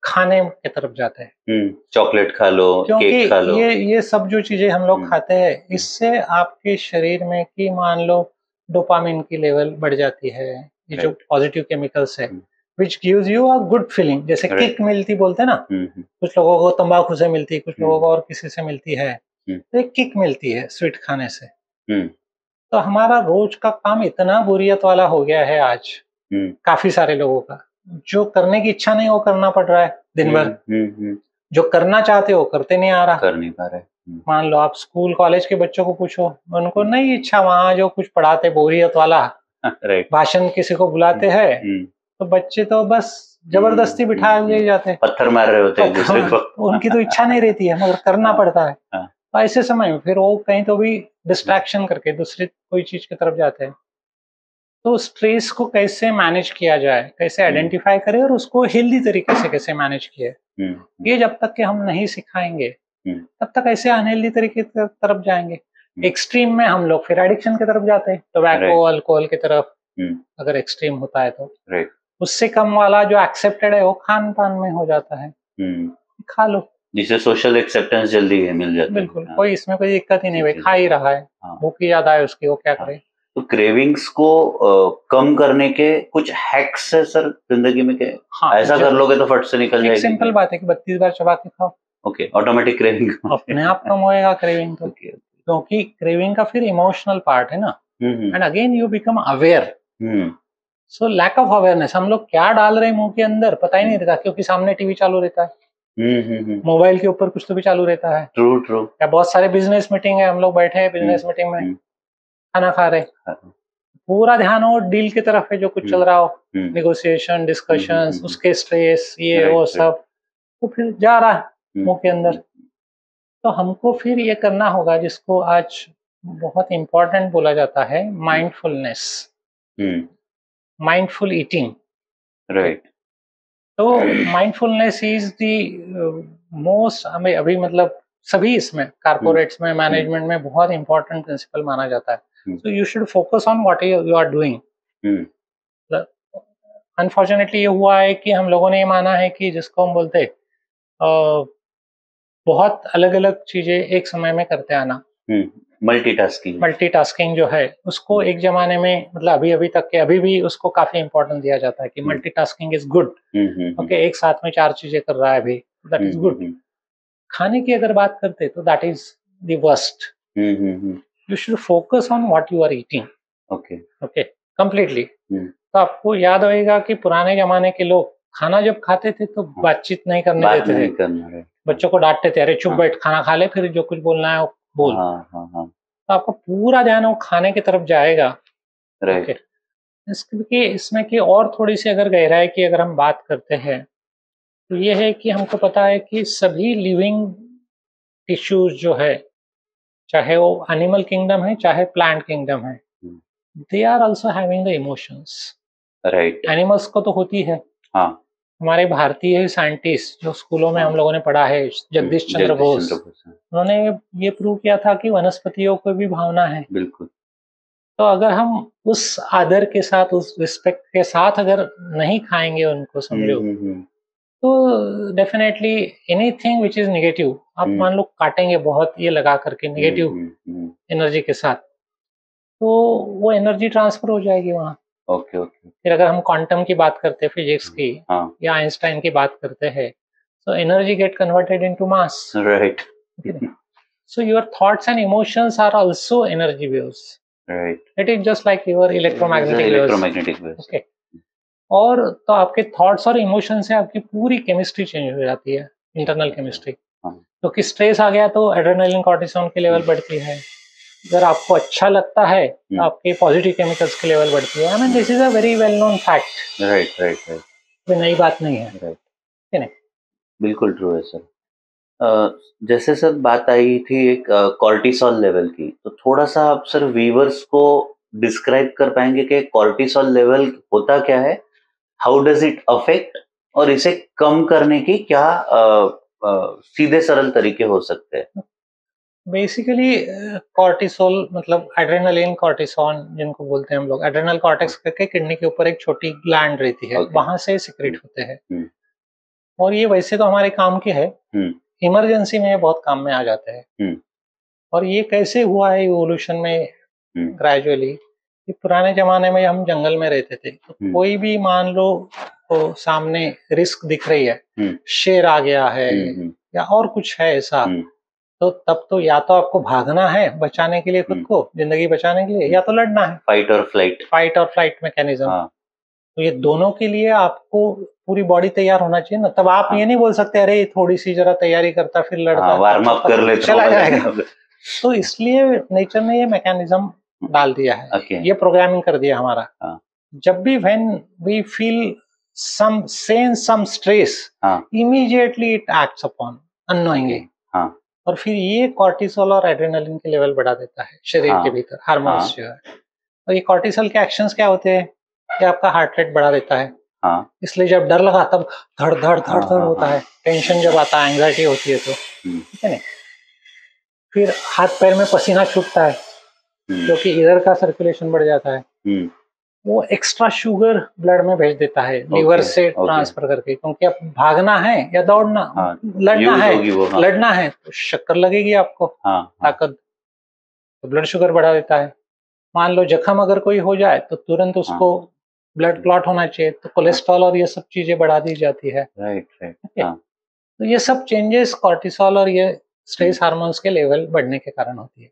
खाने की तरफ जाते हैं। चॉकलेट खा लो, केक खा लो। ये सब जो चीजें हम लोग खाते हैं, इससे आपके शरीर में की मान लो डोपामिन की लेवल बढ़ जाती है, ये जो पॉजिटिव केमिकल्स है, which gives you a good feeling। जैसे किक मिलती बोलते हैं ना, कुछ लोगों को तंबाकू से मिलती है, कुछ लोगों को और किसी से मिलती है, तो एक किक मिलती है स्वीट खाने से। तो हमारा रोज का काम इतना बोरियत वाला हो गया है आज, काफी सारे लोगों का, जो करने की इच्छा नहीं वो करना पड़ रहा है दिन भर, जो करना चाहते हो करते नहीं आ रहा, कर नहीं पा रहे। मान लो आप स्कूल कॉलेज के बच्चों को पूछो, उनको नहीं इच्छा, वहां जो कुछ पढ़ाते बोरियत वाला भाषण किसी को बुलाते हैं, तो बच्चे तो बस जबरदस्ती बिठा दिए जाते हैं, पत्थर मार रहे होते हैं दूसरे को। उनकी तो इच्छा नहीं रहती है मगर करना पड़ता है। तो ऐसे समय में फिर वो कहीं तो भी डिस्ट्रैक्शन करके दूसरी कोई चीज की तरफ जाते हैं। तो स्ट्रेस को कैसे मैनेज किया जाए, कैसे आइडेंटिफाई करें और उसको हेल्दी तरीके से कैसे मैनेज किए, ये जब तक कि हम नहीं सिखाएंगे तब तक ऐसे अनहेल्दी तरीके की तरफ जाएंगे। एक्सट्रीम में हम लोग फिर एडिक्शन की तरफ जाते हैं, टोबैको अल्कोहल की तरफ, अगर एक्सट्रीम होता है तो। उससे कम वाला जो एक्सेप्टेड है वो खान पान में हो जाता है, खा लो, जिसे सोशल एक्सेप्टेंस जल्दी मिल जाती है। बिल्कुल, कोई इसमें कोई दिक्कत ही नहीं, भाई खा ही रहा है, भूख ही ज्यादा है उसकी, वो क्या करे। तो क्रेविंग्स को कम करने के कुछ हैक्स है सर जिंदगी में के? ऐसा कर लोगे तो फट से निकल जाएगी। सिंपल बात है कि 32 बार चबा के खाओ, ओके, ऑटोमेटिक क्रेविंग अपने आप कम होएगा क्रेविंग तो। क्योंकि क्रेविंग का फिर इमोशनल पार्ट है ना, and again you become aware. So lack of awareness, हम लोग क्या डाल रहे हैं मुंह के अंदर पता ही नहीं रहता, क्योंकि सामने टीवी चालू रहता है, मोबाइल के ऊपर कुछ तो भी चालू रहता है। ट्रू। या बहुत सारे बिजनेस मीटिंग है, हम लोग बैठे हैं बिजनेस मीटिंग में, खाना खा रहे, पूरा ध्यान हो डील की तरफ है, जो कुछ चल रहा हो, नेगोशिएशन, डिस्कशंस, उसके स्ट्रेस, ये वो सब, तो फिर जा रहा है मुंह के अंदर। तो हमको फिर ये करना होगा, जिसको आज बहुत इम्पोर्टेंट बोला जाता है, माइंडफुलनेस, माइंडफुल ईटिंग। राइट। तो माइंडफुलनेस इज द मोस्ट, हमें अभी मतलब सभी इसमें कारपोरेट्स में, मैनेजमेंट में बहुत इंपॉर्टेंट प्रिंसिपल माना जाता है। So you should focus on what you are doing. Unfortunately ये हुआ है कि हम लोगों ने ये माना है कि जिसको हम बोलते बहुत अलग अलग चीजें एक समय में करते आना, मल्टीटास्किंग जो है उसको एक जमाने में, मतलब अभी अभी तक के, अभी भी उसको काफी इंपॉर्टेंस दिया जाता है कि मल्टीटास्किंग इज गुड। ओके, एक साथ में 4 चीजें कर रहा है अभी, दैट इज गुड। खाने की अगर बात करते तो that is the worst. You should focus on what you are eating. Okay, completely. तो आपको याद होगा कि पुराने जमाने के लोग खाना जब खाते थे तो बातचीत नहीं करने देते थे, बच्चों को डांटते थे, अरे चुप बैठ, खाना खा ले, फिर जो कुछ बोलना है वो बोल। तो आपका पूरा ध्यान वो खाने की तरफ जाएगा। ओके, इसमें की और थोड़ी सी अगर गहराई की अगर हम बात करते हैं तो ये है कि हमको पता है कि सभी लिविंग टिश्यूज जो है, चाहे वो एनिमल किंगडम है चाहे प्लांट किंगडम है, they are also having the emotions. Right. Animals को तो होती है। हमारे भारतीय साइंटिस्ट जो स्कूलों में हम लोगों ने पढ़ा है, जगदीश चंद्र बोस, उन्होंने ये प्रूव किया था कि वनस्पतियों को भी भावना है। बिल्कुल। तो अगर हम उस आदर के साथ, उस रिस्पेक्ट के साथ अगर नहीं खाएंगे उनको, समझो, तो definitely anything which is negative, आप मान लो काटेंगे बहुत ये लगा करके नेगेटिव एनर्जी के साथ, तो वो एनर्जी ट्रांसफर हो जाएगी वहाँ। ओके। फिर अगर हम क्वांटम की बात करते हैं, फिजिक्स की, या आइंस्टाइन की बात करते हैं, so energy get converted into mass. Right. So your thoughts and emotions are also energy waves. Right. It is just like your electromagnetic waves. Okay. और तो आपके थॉट्स और इमोशन से आपकी पूरी केमिस्ट्री चेंज हो जाती है, इंटरनल केमिस्ट्री। क्योंकि स्ट्रेस आ गया तो एड्रेनलिन, कॉर्टिसोल की लेवल बढ़ती है। अगर आपको अच्छा लगता है तो आपके पॉजिटिव केमिकल्स की लेवल बढ़ती है। I mean this is a very well known fact. Right. कोई नई बात नहीं है, राइट, है नहीं? बिल्कुल ट्रू है सर। जैसे सर बात आई थी एक कॉर्टिसोल लेवल की, तो थोड़ा सा आप सर व्यूअर्स को डिस्क्राइब कर पाएंगे कि कॉर्टिसोल लेवल होता क्या है, हाउ डज इट अफेक्ट, और इसे कम करने की क्या सीधे सरल तरीके हो सकते हैं? बेसिकली कॉर्टिसोल मतलब एड्रेनलिन, कॉर्टिसोन जिनको बोलते हैं हम लोग, एड्रेनल कॉर्टेक्स करके किडनी के ऊपर एक छोटी ग्लैंड रहती है, Okay. वहां से सिक्रेट होते हैं। हम्म, और ये वैसे तो हमारे काम के है, हम्म, इमरजेंसी में ये बहुत काम में आ जाते हैं। हम्म, और ये कैसे हुआ है इवोल्यूशन में हम्म, ग्रेजुअली, कि पुराने जमाने में हम जंगल में रहते थे, तो कोई भी मान लो तो सामने रिस्क दिख रही है, शेर आ गया है या और कुछ है ऐसा, तो तब तो या तो आपको भागना है बचाने के लिए खुद को, जिंदगी बचाने के लिए, या तो लड़ना है, फाइट और फ्लाइट मैकेनिज्म। तो ये दोनों के लिए आपको पूरी बॉडी तैयार होना चाहिए ना। तब आप ये नहीं बोल सकते अरे थोड़ी सी जरा तैयारी करता फिर लड़ता, वार्म अप कर ले चला जाएगा। तो इसलिए नेचर ने ये मैकेनिज्म डाल दिया है, ये प्रोग्रामिंग कर दिया हमारा। जब भी when we feel some sense some stress, immediately it acts upon unknowingly। और फिर ये कॉर्टिसोल और एड्रेनलिन के लेवल बढ़ा देता है शरीर के भीतर, हार्मोन्स जो है। तो ये कॉर्टिसोल के एक्शंस क्या होते हैं कि आपका हार्ट रेट बढ़ा देता है, इसलिए जब डर लगा तब धड़ धड़ धड़ धड़ होता है, टेंशन जब आता है, एंजाइटी होती है तो, ठीक है नहीं। फिर हाथ पैर में पसीना छूटता है क्योंकि इधर का सर्कुलेशन बढ़ जाता है। वो एक्स्ट्रा शुगर ब्लड में भेज देता है लीवर से ट्रांसफर करके, क्योंकि अब भागना है या दौड़ना, लड़ना है, लड़ना है तो शक्कर लगेगी आपको, ताकत, तो ब्लड शुगर बढ़ा देता है। मान लो जख्म अगर कोई हो जाए तो तुरंत उसको ब्लड क्लॉट होना चाहिए, तो कोलेस्ट्रॉल और ये सब चीजें बढ़ा दी जाती है। तो ये सब चेंजेस कॉर्टिसोल और ये स्ट्रेस हार्मोन्स के लेवल बढ़ने के कारण होती है।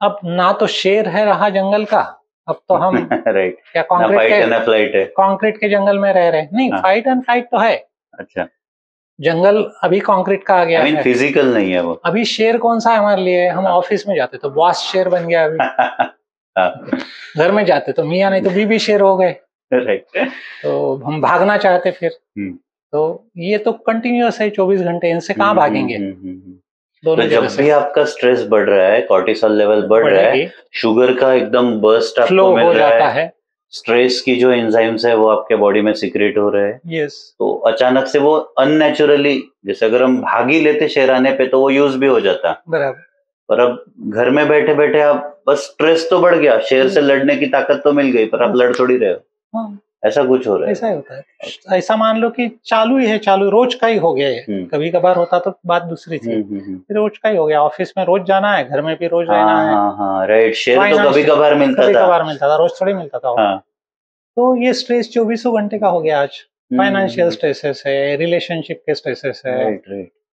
अब ना तो शेर है रहा जंगल का, अब तो हम क्या कंक्रीट के जंगल में रह रहे, नहीं फाइट एंड फ्लाइट तो है। अच्छा, जंगल अभी कंक्रीट का आ गया है, फिजिकल नहीं है वो। अभी शेर कौन सा है हमारे लिए, हम ऑफिस में जाते तो बॉस शेर बन गया, अभी घर में जाते तो मियाँ नहीं तो बीबी शेर हो गए। तो हम भागना चाहते फिर, तो ये तो कंटिन्यूअस है 24 घंटे, इनसे कहाँ भागेंगे। तो जब भी आपका स्ट्रेस बढ़ रहा है, कॉर्टिसोल लेवल बढ़ रहा है, शुगर का एकदम बर्स्ट आपको मिल रहा है, स्ट्रेस की जो एंजाइम्स है वो आपके बॉडी में सीक्रेट हो रहे हैं, तो अचानक से वो अननेचुरली, जैसे अगर हम भाग ही लेते शेराने पे तो वो यूज भी हो जाता बराबर, पर अब घर में बैठे बैठे आप बस स्ट्रेस तो बढ़ गया, शेर से लड़ने की ताकत तो मिल गई, पर आप लड़ थोड़ी रहे हो। ऐसा कुछ हो रहा है, ऐसा ही होता है। ऐसा मान लो कि चालू ही है, चालू रोज का ही हो गया है, कभी कभार होता तो बात दूसरी थी, रोज का ही हो गया। ऑफिस में रोज जाना है, घर में भी रोज रहना है। राइट, शेर तो कभी कभार मिलता था, रोज थोड़ी मिलता था। तो ये स्ट्रेस 24 घंटे का हो गया आज। फाइनेंशियल स्ट्रेसेस है, रिलेशनशिप के स्ट्रेसेस है,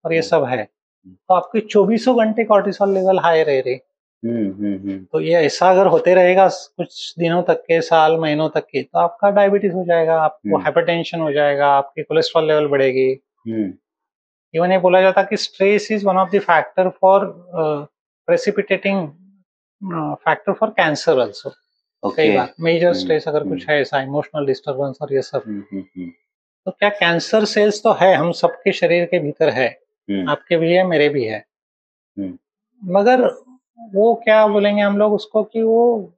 और ये सब है, तो आपके 24 घंटे कॉर्टिसोल लेवल हाई रह रही। तो ये ऐसा अगर होते रहेगा कुछ दिनों तक के, साल महीनों तक के, तो आपका डायबिटीज हो जाएगा, आपको हाइपरटेंशन हो जाएगा, आपकी कोलेस्ट्रॉल लेवल बढ़ेगी। इवन ये बोला जाता कि stress is one of the factor for precipitating factor for cancer also. कई बार मेजर स्ट्रेस अगर कुछ है ऐसा, इमोशनल डिस्टर्बेंस और ये सब, तो क्या कैंसर सेल्स तो है हम सबके शरीर के भीतर है, आपके भी है, मेरे भी है, मगर वो क्या बोलेंगे हम लोग उसको कि वो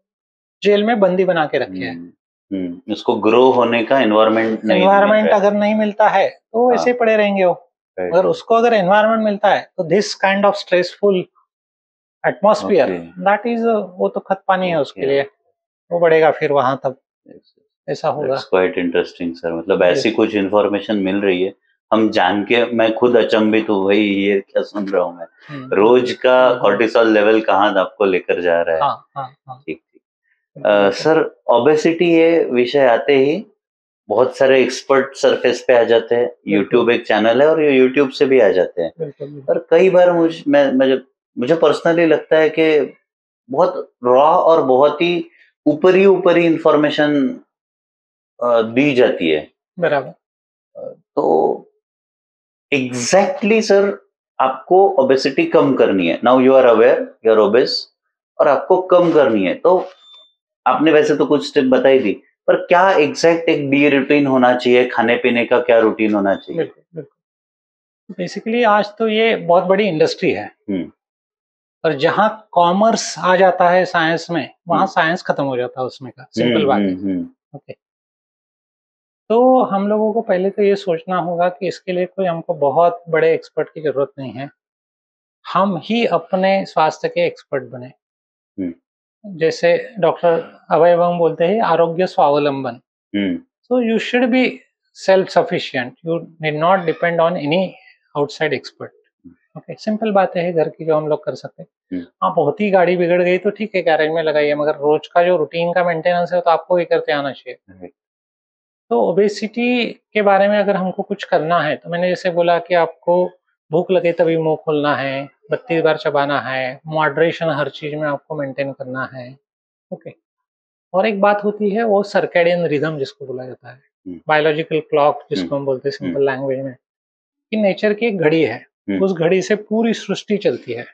जेल में बंदी बना के रखे हैं। उसको ग्रो होने का एनवायरनमेंट अगर नहीं मिलता है तो ऐसे पड़े रहेंगे वो। अगर उसको अगर एनवायरनमेंट मिलता है तो this kind of stressful atmosphere, that is, वो तो खत पानी है उसके लिए, वो बढ़ेगा फिर वहां, तब ऐसा होगा। क्वाइट इंटरेस्टिंग सर, मतलब ऐसी कुछ इन्फॉर्मेशन मिल रही है, हम जान के मैं खुद अचंभित हूँ, भाई ये क्या सुन रहा हूँ मैं, रोज का कॉर्टिसोल लेवल कहाँ आपको लेकर जा रहा है। ठीक ठीक। सर ओबेसिटी ये विषय आते ही बहुत सारे एक्सपर्ट सरफेस पे आ जाते हैं, यूट्यूब एक चैनल है और ये यूट्यूब से भी आ जाते हैं, और कई बार मुझे पर्सनली लगता है कि बहुत रॉ और बहुत ही ऊपरी इंफॉर्मेशन दी जाती है बराबर। तो एग्जैक्टली सर आपको ओबेसिटी कम करनी है, now you are aware you are obese और आपको कम करनी है, तो आपने वैसे तो कुछ स्टेप बताई दी, पर क्या एग्जैक्ट एक डे रूटीन होना चाहिए, खाने पीने का क्या रूटीन होना चाहिए? बिल्कुल बिल्कुल। बेसिकली आज तो ये बहुत बड़ी इंडस्ट्री है, और जहाँ कॉमर्स आ जाता है साइंस में, वहाँ साइंस खत्म हो जाता है उसमें का, सिंपल बात है। ओके, तो हम लोगों को पहले तो ये सोचना होगा कि इसके लिए कोई हमको बहुत बड़े एक्सपर्ट की जरूरत नहीं है, हम ही अपने स्वास्थ्य के एक्सपर्ट बने। जैसे डॉक्टर अभय बंग बोलते हैं, आरोग्य स्वावलंबन। सो you should be self sufficient, you need not depend on any outside expert. Okay, simple बातें हैं घर की जो हम लोग कर सकते हैं। हाँ, बहुत ही गाड़ी बिगड़ गई तो ठीक है, गैरेज में लगाइए, मगर रोज का जो रूटीन का मेंटेनेंस है तो आपको ही करते आना चाहिए। तो ओबेसिटी के बारे में अगर हमको कुछ करना है, तो मैंने जैसे बोला कि आपको भूख लगे तभी मुंह खोलना है, 32 बार चबाना है, मॉडरेशन हर चीज में आपको मेंटेन करना है। ओके, और एक बात होती है वो सर्कैडियन रिदम जिसको बोला जाता है, बायोलॉजिकल क्लॉक जिसको हम बोलते हैं सिंपल लैंग्वेज में, कि नेचर की एक घड़ी है, उस घड़ी से पूरी सृष्टि चलती है।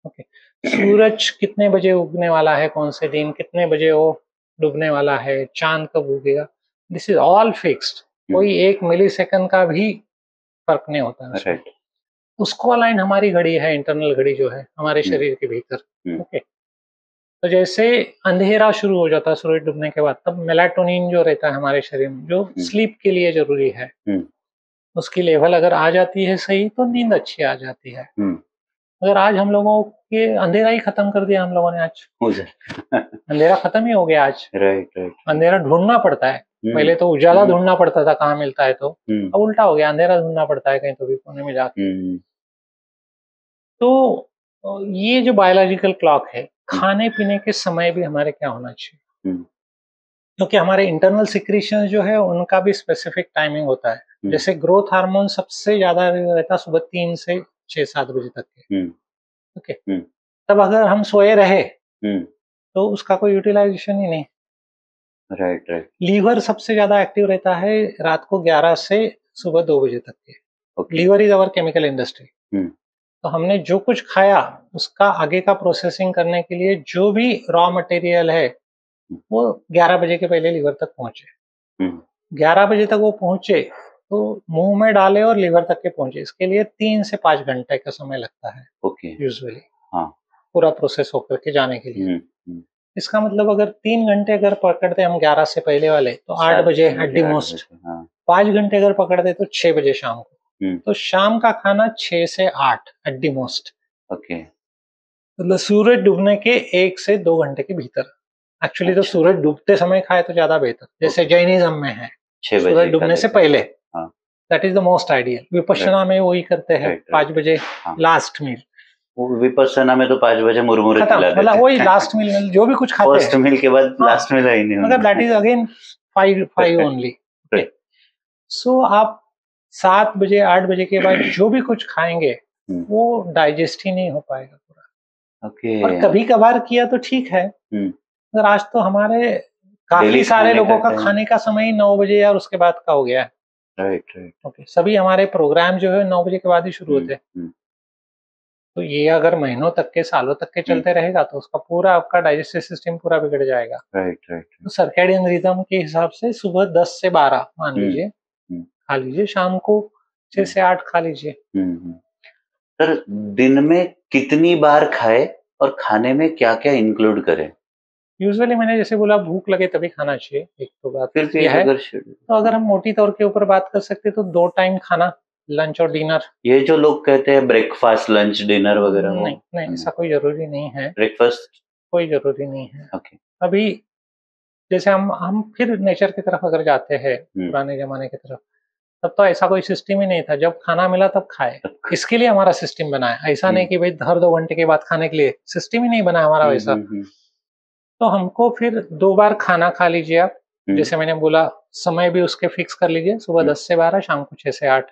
ओके, सूरज कितने बजे उगने वाला है, कौन से दिन, कितने बजे वो डूबने वाला है, चांद कब उगेगा, दिस इज ऑल फिक्स्ड। कोई 1 मिली सेकंड का भी फर्क नहीं होता है उसमें। उसको अलाइन हमारी घड़ी है, इंटरनल घड़ी जो है हमारे शरीर के भीतर। ओके, तो जैसे अंधेरा शुरू हो जाता है सूरज डूबने के बाद, तब मेलाटोनिन जो रहता है हमारे शरीर में, जो स्लीप के लिए जरूरी है, उसकी लेवल अगर आ जाती है सही, तो नींद अच्छी आ जाती है। अगर आज हम लोगों के अंधेरा ही खत्म कर दिया हम लोगों ने आज, अंधेरा खत्म ही हो गया आज। राइट। अंधेरा ढूंढना पड़ता है, पहले तो उजाला ढूंढना पड़ता था कहाँ मिलता है, तो अब उल्टा हो गया, अंधेरा ढूंढना पड़ता है कहीं तो भी कोने में जाके। तो ये जो बायोलॉजिकल क्लॉक है, खाने पीने के समय भी हमारे क्या होना चाहिए, क्योंकि हमारे इंटरनल सिक्रीशन जो है उनका भी स्पेसिफिक टाइमिंग होता है। जैसे ग्रोथ हार्मोन सबसे ज्यादा रहता है सुबह 3 से 6-7 बजे तक के। ओके, तब अगर हम सोए रहे तो उसका कोई यूटिलाइजेशन ही नहीं। राइट। लीवर सबसे ज्यादा एक्टिव रहता है रात को 11 से सुबह 2 बजे तक के। Lever is our chemical industry. तो हमने जो कुछ खाया उसका आगे का प्रोसेसिंग करने के लिए जो भी रॉ मटेरियल है वो 11 बजे के पहले लीवर तक पहुंचे। 11 बजे तक वो पहुंचे तो मुंह में डाले और लीवर तक के पहुंचे, इसके लिए 3 से 5 घंटे का समय लगता है यूजुअली। पूरा प्रोसेस होकर के जाने के लिए। इसका मतलब अगर 3 घंटे अगर पकड़ते हम 11 से पहले वाले, तो 8 बजे एट दी मोस्ट। 5 घंटे अगर पकड़ते तो 6 बजे शाम को। तो शाम का खाना 6 से 8 एट दी मोस्ट। मतलब सूरज डूबने के 1 से 2 घंटे के भीतर। एक्चुअली तो सूरज डूबते समय खाए तो ज्यादा बेहतर, जैसे जैनिज्म में है सूरज डूबने से पहले, that is the most ideal. Vipassana में वही करते हैं, 5 बजे लास्ट मील। विपश्यना में तो 5 बजे मुरमुरे खिला देते हैं, मतलब वही लास्ट मील में जो भी कुछ खाते हैं, फर्स्ट मील के बाद लास्ट मील ही नहीं, मतलब दैट इज अगेन 5 ओनली। सो आप 7 बजे 8 बजे के बाद जो भी कुछ खाएंगे वो डाइजेस्ट ही नहीं हो पाएगा पूरा। और कभी कभार किया तो ठीक है, मगर आज तो हमारे काफी सारे लोगों का खाने का समय ही 9 बजे या उसके बाद का हो गया है। राइट। ओके, सभी हमारे प्रोग्राम जो है 9 बजे के बाद ही शुरू होते हैं। तो ये अगर महीनों तक के, सालों तक के चलते रहेगा तो उसका पूरा आपका डाइजेस्टिव सिस्टम पूरा बिगड़ जाएगा। राइट। तो सर्कैडियन रिदम के हिसाब से सुबह 10 से 12 मान लीजिए खा लीजिए, शाम को 6 से 8 खा लीजिए। सर, दिन में कितनी बार खाए और खाने में क्या क्या इंक्लूड करें? यूजुअली मैंने जैसे बोला, भूख लगे तभी खाना चाहिए, एक तो बात फिर यह है। तो अगर हम मोटी तौर के ऊपर बात कर सकते तो 2 टाइम खाना, लंच और डिनर। ये जो लोग कहते हैं ब्रेकफास्ट लंच डिनर वगैरह, नहीं, ऐसा कोई जरूरी नहीं है। ब्रेकफास्ट कोई जरूरी नहीं है। अभी जैसे हम फिर नेचर की तरफ अगर जाते हैं, पुराने जमाने की तरफ, तब तो ऐसा कोई सिस्टम ही नहीं था, जब खाना मिला तब खाए। इसके लिए हमारा सिस्टम बना है, ऐसा नहीं कि भाई हर 2 घंटे के बाद खाने के लिए, सिस्टम ही नहीं बना हमारा वैसा। तो हमको फिर 2 बार खाना खा लीजिए आप, जैसे मैंने बोला समय भी उसके फिक्स कर लीजिए, सुबह 10 से 12, शाम को 6 से 8।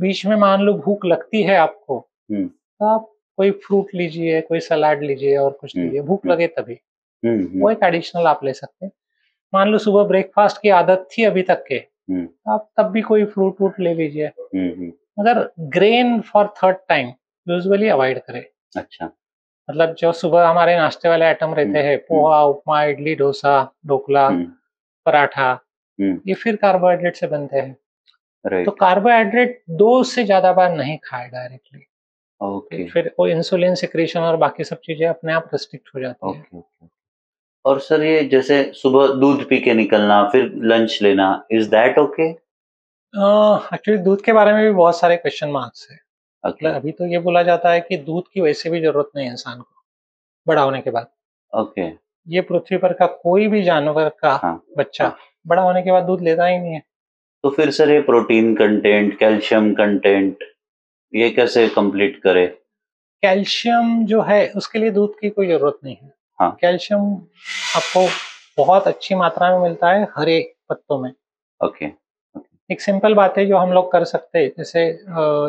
बीच में मान लो भूख लगती है आपको, तो आप कोई फ्रूट लीजिए, कोई सलाद लीजिए और कुछ लीजिए, भूख लगे तभी। वो एक एडिशनल आप ले सकते हैं। मान लो सुबह ब्रेकफास्ट की आदत थी अभी तक के, आप तब भी कोई फ्रूट वूट ले लीजिए। मगर grain for third time usually avoid करें। अच्छा, मतलब जो सुबह हमारे नाश्ते वाले आइटम रहते हैं, पोहा, उपमा, इडली, डोसा, ढोकला, पराठा, ये फिर कार्बोहाइड्रेट से बनते हैं। तो राइट। कार्बोहाइड्रेट 2 से ज्यादा बार नहीं खाए डायरेक्टली, ओके फिर वो इंसुलिन सिक्रीशन और बाकी सब चीजें अपने आप रिस्ट्रिक्ट हो जाती है। Okay okay. और सर ये जैसे सुबह दूध पी के निकलना फिर लंच लेना, इज दैट ओके? एक्चुअली दूध के बारे में भी बहुत सारे क्वेश्चन मार्क्स है। ओके मतलब अभी तो ये बोला जाता है कि दूध की वैसे भी जरूरत नहीं है इंसान को बड़ा होने के बाद। ओके। ये पृथ्वी पर का कोई भी जानवर का हाँ बच्चा हाँ। बड़ा होने के बाद दूध लेता ही नहीं है। तो फिर सर ये प्रोटीन कंटेंट, कैल्शियम कंटेंट, ये कैसे कंप्लीट करे? कैल्शियम जो है उसके लिए दूध की कोई जरूरत नहीं है। हाँ। कैल्शियम आपको बहुत अच्छी मात्रा में मिलता है हरे पत्तों में। ओके एक सिंपल बात है जो हम लोग कर सकते हैं, जैसे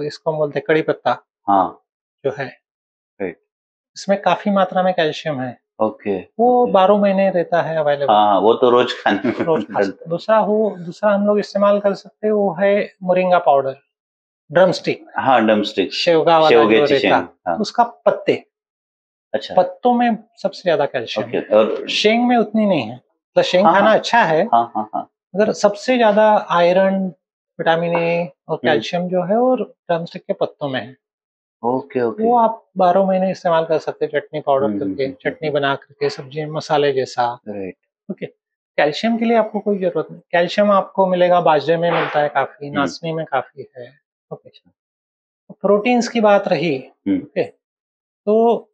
इसको हम बोलते हैं कड़ी पत्ता हाँ। जो है, राइट। इसमें काफी मात्रा में कैल्शियम है। ओके वो ओके। 12 महीने रहता है अवेलेबल, हाँ वो तो रोज खाने में रोज खा डलता सकते। दूसरा हम लोग इस्तेमाल कर सकते हैं, वो है मोरिंगा पाउडर, ड्रम स्टिक, है। हाँ ड्रमस्टिक, शेवगा वाला जो शेवग्याची रहता, शेंग। हाँ तो उसका पत्ते, अच्छा। पत्तों में सबसे ज्यादा कैल्शियम ओके। है, और शेंग में उतनी नहीं है। तो शेंग हाँ खाना हाँ अच्छा है, हाँ हाँ हाँ। मगर सबसे ज्यादा आयरन, विटामिन ए और कैल्शियम जो है वो ड्रमस्टिक के पत्तों में है। Okay okay. वो आप 12 महीने इस्तेमाल कर सकते हैं चटनी पाउडर करके, हम्म। चटनी बना करके, सब्जी मसाले जैसा। राइट। ओके। कैल्शियम के लिए आपको कोई जरूरत नहीं, कैल्शियम आपको मिलेगा बाजरे में, मिलता है काफी, नाचनी में काफी है। ओके। प्रोटीन्स की बात रही, ओके, तो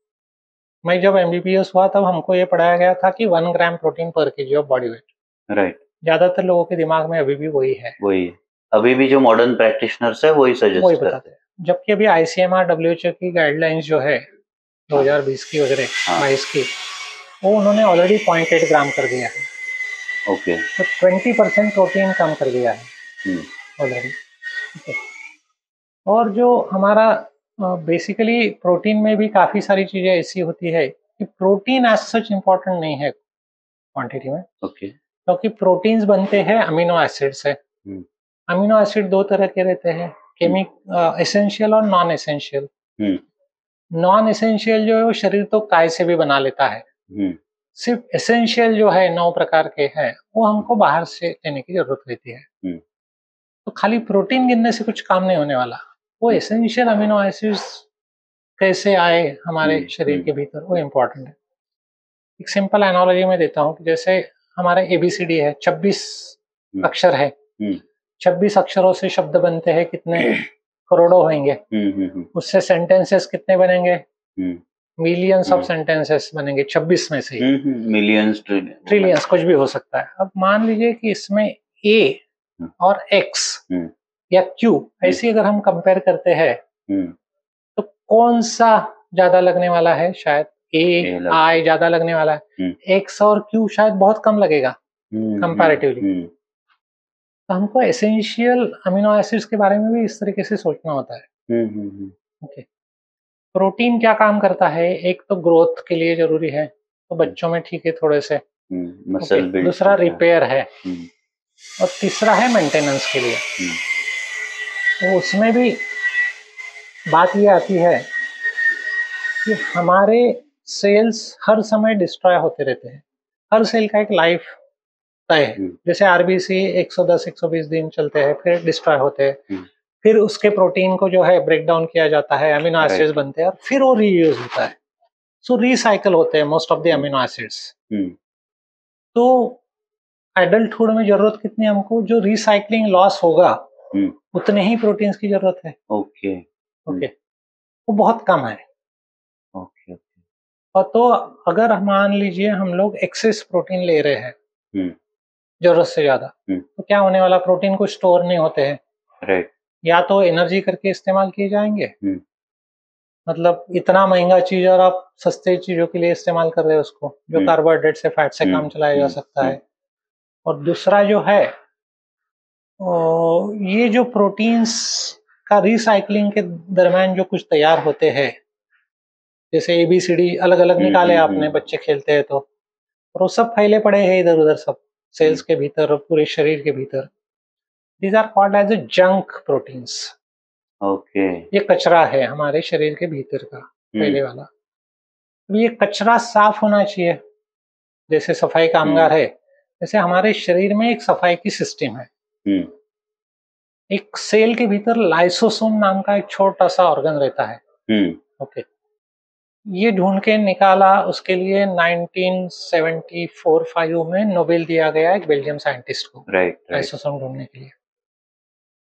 मैं जब एमबीबीएस हुआ तब हमको ये पढ़ाया गया था कि 1 ग्राम प्रोटीन पर KG of body weight. Right. ज्यादातर लोगों के दिमाग में अभी भी वही है, वही है। अभी भी जो मॉडर्न प्रैक्टिशनर्स है वही वही सजेस्ट करते बताते हैं। जबकि अभी आईसीएमआर डब्ल्यूएचओ की गाइडलाइंस जो है 2020 की वगैरह, हाँ। 22 की, वो उन्होंने ऑलरेडी 0.8 ग्राम कर दिया है। हैं। ओके। तो 20% प्रोटीन कम कर दिया है ऑलरेडी। और जो हमारा बेसिकली प्रोटीन में भी काफ़ी सारी चीज़ें ऐसी होती है कि प्रोटीन एज सच इम्पोर्टेंट नहीं है क्वांटिटी में, ओके। क्योंकि प्रोटीन्स बनते हैं अमीनो एसिड से। अमीनो एसिड 2 तरह के रहते हैं, एसेंशियल और नॉन एसेंशियल। नॉन एसेंशियल जो है वो शरीर तो काय से भी बना लेता है, सिर्फ एसेंशियल जो है 9 प्रकार के हैं वो हमको बाहर से लेने की जरूरत रहती है। तो खाली प्रोटीन गिनने से कुछ काम नहीं होने वाला, वो एसेंशियल अमीनो एसिड्स कैसे आए हमारे शरीर के भीतर वो इम्पोर्टेंट है। एक सिंपल एनालॉजी में देता हूँ कि जैसे हमारे एबीसीडी है, 26 अक्षर है, 26 अक्षरों से शब्द बनते हैं, कितने करोड़ों होंगे, उससे सेंटेंसेस कितने बनेंगे, मिलियंस ऑफ सेंटेंसेस बनेंगे 26 में से ही। मिलियंस ट्रिलियंस कुछ भी हो सकता है। अब मान लीजिए कि इसमें ए और एक्स या क्यू ऐसी अगर हम कंपेयर करते हैं तो कौन सा ज्यादा लगने वाला है? शायद ए आई ज्यादा लगने वाला है, एक्स और क्यू शायद बहुत कम लगेगा कंपैरेटिवली। तो हमको एसेंशियल अमीनो एसिड्स के बारे में भी इस तरीके से सोचना होता है। ओके। प्रोटीन क्या काम करता है? एक तो ग्रोथ के लिए जरूरी है, तो बच्चों में ठीक है थोड़े से, मसल बिल्ड। दूसरा रिपेयर है, और तीसरा है मेंटेनेंस के लिए। तो उसमें भी बात ये आती है कि हमारे सेल्स हर समय डिस्ट्रॉय होते रहते हैं, हर सेल का एक लाइफ तय है। जैसे आरबीसी 110-120 दिन चलते हैं, फिर डिस्ट्रॉय होते हैं, फिर उसके प्रोटीन को जो है ब्रेक डाउन किया जाता है, अमीनो एसिड्स बनते हैं, और फिर वो रीयूज होता है। सो रिसाइकल होते हैं most of the amino acids. तो एडल्टहुड में जरूरत कितनी हमको? जो रिसाइकलिंग लॉस होगा उतने ही प्रोटीन्स की जरूरत है। ओके, वो बहुत कम है। और तो अगर मान लीजिए हम लोग एक्सेस प्रोटीन ले रहे हैं जरूरत से ज्यादा, तो क्या होने वाला? प्रोटीन को स्टोर नहीं होते हैं, राइट, या तो एनर्जी करके इस्तेमाल किए जाएंगे, मतलब इतना महंगा चीज और आप सस्ते चीजों के लिए इस्तेमाल कर रहे हो उसको, जो कार्बोहाइड्रेट से, फैट से काम चलाया जा सकता है। और दूसरा जो है, ये जो प्रोटीन्स का रिसाइकलिंग के दरम्यान जो कुछ तैयार होते हैं, जैसे एबीसीडी अलग अलग निकाले आपने, बच्चे खेलते हैं तो, और वो सब फैले पड़े हैं इधर उधर सब सेल्स के भीतर और पूरे शरीर के भीतर। These are called as a junk proteins. Okay, ये कचरा है हमारे शरीर के भीतर का पहले वाला। ये कचरा साफ होना चाहिए। जैसे सफाई कामगार है, जैसे हमारे शरीर में एक सफाई की सिस्टम है। एक सेल के भीतर लाइसोसोम नाम का एक छोटा सा ऑर्गन रहता है। ओके, ये ढूंढ के निकाला, उसके लिए 1974-5 में नोबेल दिया गया एक बेल्जियम साइंटिस्ट को, लाइसोसोम ढूंढने के लिए।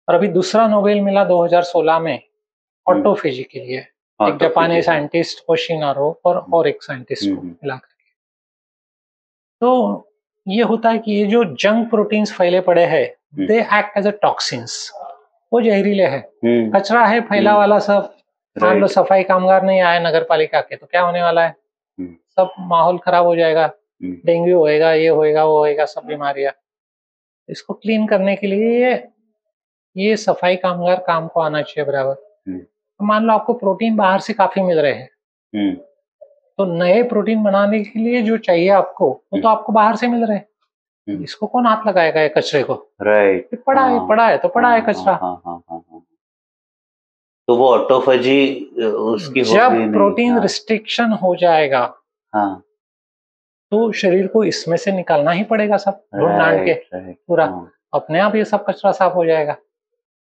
और अभी दूसरा नोबेल मिला 2016 में ऑटोफेजी के लिए, एक जापानी साइंटिस्ट होशिनारो और एक साइंटिस्ट को मिला करके। तो ये होता है कि ये जो जंक प्रोटीन्स फैले पड़े हैं, they act as a toxins. वो जहरीले हैं, कचरा है फैला वाला सब। मान लो सफाई कामगार नहीं आए नगर पालिका के, तो क्या होने वाला है? सब माहौल खराब हो जाएगा, डेंगू होएगा, ये होएगा, वो होएगा, सब बीमारियां। इसको क्लीन करने के लिए ये सफाई कामगार काम को आना चाहिए बराबर। तो मान लो आपको प्रोटीन बाहर से काफी मिल रहे हैं, तो नए प्रोटीन बनाने के लिए जो चाहिए आपको, वो तो आपको बाहर से मिल रहे हैं। इसको कौन हाथ लगाएगा ये कचरे को? राइट, पड़ा है तो पड़ा है कचरा। तो वो ऑटोफेजी उसकी जब प्रोटीन रिस्ट्रिक्शन हो जाएगा, तो शरीर को इसमें से निकालना ही पड़ेगा सब ढूंढ के पूरा। अपने आप ये सब कचरा साफ हो जाएगा।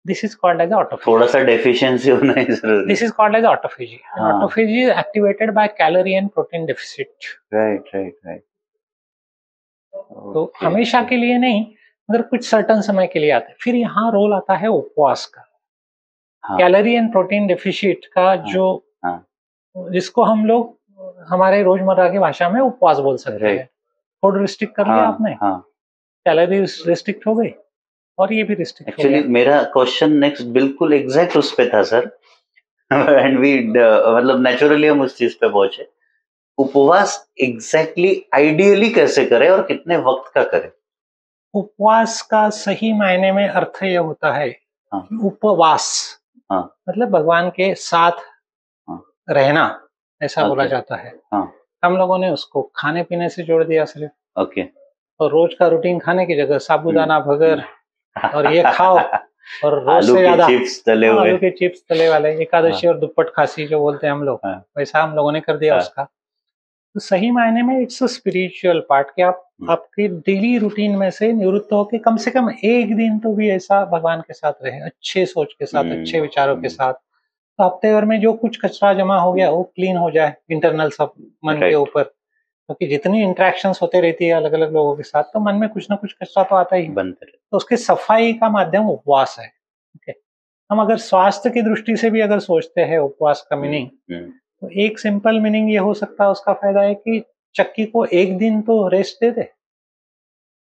This is called as autophagy. थोड़ा सा डेफिशिएंसी होना ही जरूरी है। This is called as autophagy. Autophagy is activated by calorie and protein deficit. Right. तो हमेशा के लिए नहीं, मगर कुछ सर्टेन समय के लिए आता है। फिर यहाँ रोल आता है उपवास का। कैलोरी एंड प्रोटीन डेफिसिट का जो जिसको हम लोग हमारे रोजमर्रा की भाषा में उपवास बोल सकते हैं। फूड रिस्ट्रिक्ट कर लिया आपने, कैलोरी रिस्ट्रिक्ट हो गई और ये भी रिस्ट्रिक्ट हो गया। एक्चुअली मेरा क्वेश्चन नेक्स्ट बिल्कुल एग्जैक्ट उस पे था सर। एंड वी मतलब नेचुरली हम उस चीज पे पहुंचे। उपवास एग्जैक्टली आइडियली कैसे करें और कितने वक्त का करें? उपवास का सही मायने में अर्थ ये होता है कि उपवास मतलब भगवान के साथ रहना, ऐसा बोला जाता है। हम लोगों ने उसको खाने पीने से जोड़ दिया सिर्फ। तो रोज का रूटीन खाने की जगह साबूदाना भगर और ये खाओ, और रोज से ज्यादा आलू के चिप्स तले वाले, एकादशी और दुप्पट खांसी जो बोलते हैं हम लोग, वैसा हम लोगों ने कर दिया उसका। तो सही मायने में इट्स अ स्पिरिचुअल पार्ट कि आप आपके डेली रूटीन में से निवृत्त होकर कम से कम एक दिन तो भी ऐसा भगवान के साथ रहे, अच्छे सोच के साथ, अच्छे विचारों के साथ। तो हफ्ते भर में जो कुछ कचरा जमा हो गया वो क्लीन हो जाए, इंटरनल सब मन के ऊपर। क्योंकि जितनी इंटरेक्शंस होते रहती है अलग अलग लोगों के साथ, तो मन में कुछ ना कुछ कचरा तो आता ही बनता है। तो उसके सफाई का माध्यम उपवास है। हम अगर स्वास्थ्य की दृष्टि से भी अगर सोचते हैं उपवास का मीनिंग, तो एक सिंपल मीनिंग ये हो सकता है, उसका फायदा है कि चक्की को एक दिन तो रेस्ट दे दे।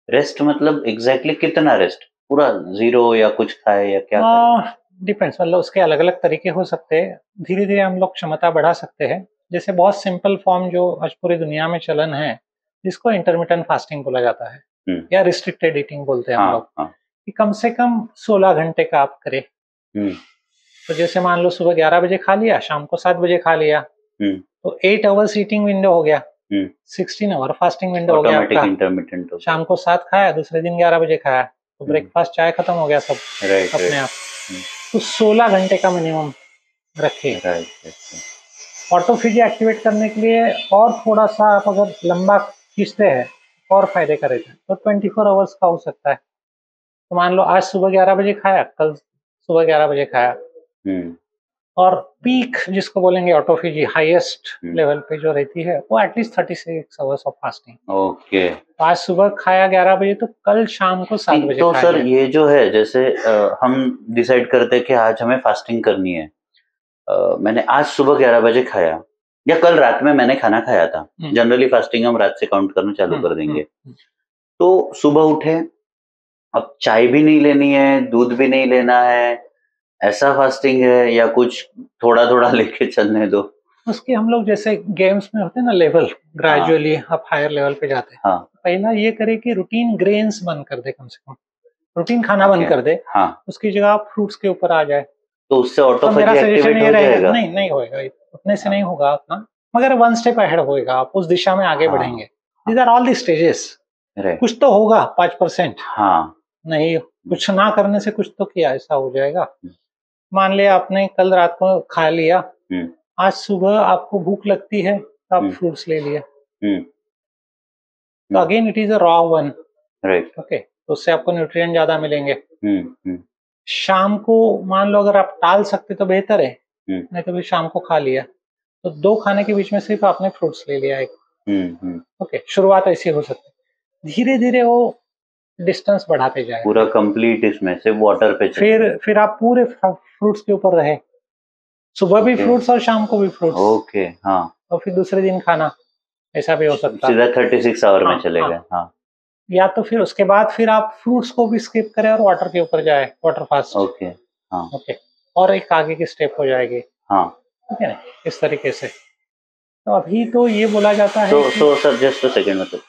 रेस्ट मतलब एग्जैक्टली कितना रेस्ट? पूरा 0 या कुछ खाए या क्या? डिपेंड्स, मतलब उसके अलग अलग तरीके हो सकते हैं। धीरे धीरे हम लोग क्षमता बढ़ा सकते हैं। जैसे बहुत सिंपल फॉर्म जो आज पूरी दुनिया में चलन है, जिसको इंटरमिटेंट फास्टिंग बोला जाता है या रिस्ट्रिक्टेड ईटिंग बोलते हैं हम लोग, कि कम से कम 16 घंटे का आप करें। तो जैसे मान लो सुबह 11 बजे खा लिया, शाम को 7 बजे खा लिया, तो 8 आवर्स ईटिंग विंडो हो गया, 16 आवर फास्टिंग विंडो हो गया आपका। इंटरमिटेंट शाम को 7 खाया, दूसरे दिन 11 बजे खाया, तो ब्रेकफास्ट चाय खत्म हो गया सब अपने आप। तो 16 घंटे का मिनिमम रखिए। ऑटोफेजी एक्टिवेट करने के लिए और थोड़ा सा आप अगर लंबा खींचते हैं और फायदे का रहता है, तो 24 आवर्स का हो सकता है। तो मान लो आज सुबह 11 बजे खाया, कल सुबह 11 बजे खाया, और पीक जिसको बोलेंगे ऑटोफेजी हाईएस्ट लेवल पे जो रहती है, वो at least 36 hours of fasting. Okay. आज सुबह खाया 11 बजे, तो कल शाम को 7 बजे तो सर ये जो है, जैसे हम डिसाइड करते हैं कि आज हमें फास्टिंग करनी है, मैंने आज सुबह 11 बजे खाया या कल रात में मैंने खाना खाया था, जनरली फास्टिंग हम रात से काउंट करना चालू कर देंगे। तो सुबह उठे, अब चाय भी नहीं लेनी है, दूध भी नहीं लेना है, ऐसा फास्टिंग है या कुछ थोड़ा थोड़ा लेके चलने दो? उसके हम लोग जैसे गेम्स में होते हैं ना लेवल, ग्रेजुअली आप हायर लेवल पे जाते हैं। पहला ये करे कि रूटीन ग्रेन्स बंद कर दे, कम से कम रूटीन खाना बंद कर दे। उसकी जगह आप फ्रूट्स के ऊपर आ जाए, तो उससे ऑटोफेजी एक्टिवेट हो जाएगा? नहीं होएगा, उतने से नहीं होगा उतना, मगर 1 स्टेप अहेड होएगा, आप उस दिशा में आगे बढ़ेंगे। These are all the stages. कुछ तो होगा 5%, नहीं कुछ ना करने से कुछ तो किया, ऐसा हो जाएगा। मान लिया आपने कल रात को खा लिया, आज सुबह आपको भूख लगती है तो आप फ्रूट्स ले लिया, तो again it is a raw one. Right. Okay, तो उससे आपको न्यूट्रिएंट ज्यादा मिलेंगे। हम्म। शाम को मान लो अगर आप टाल सकते तो बेहतर है, हम्म। नहीं तो भी शाम को खा लिया, तो 2 खाने के बीच में सिर्फ आपने फ्रूट्स ले लिया एक। ओके, शुरुआत ऐसी हो सकती है, धीरे धीरे वो डिस्टेंस बढ़ाते जाए। पूरा कंप्लीट इसमें सिर्फ वाटर पे चले। फिर आप पूरे फ्रूट्स के ऊपर रहे, सुबह भी फ्रूट्स और शाम को भी फ्रूट्स। ओके, हाँ। और फिर दूसरे दिन खाना, ऐसा भी हो सकता है। सीधा 36 आवर में हाँ, चलेगा। हाँ। हाँ। या तो फिर उसके बाद फिर आप फ्रूट्स को भी स्किप करें और वाटर के ऊपर जाए, वाटर फास्ट। ओके, हाँ। ओके, और एक आगे की स्टेप हो जाएगी। हाँ, ठीक है ना, इस तरीके से। तो अभी तो ये बोला जाता है so sir just a second, मतलब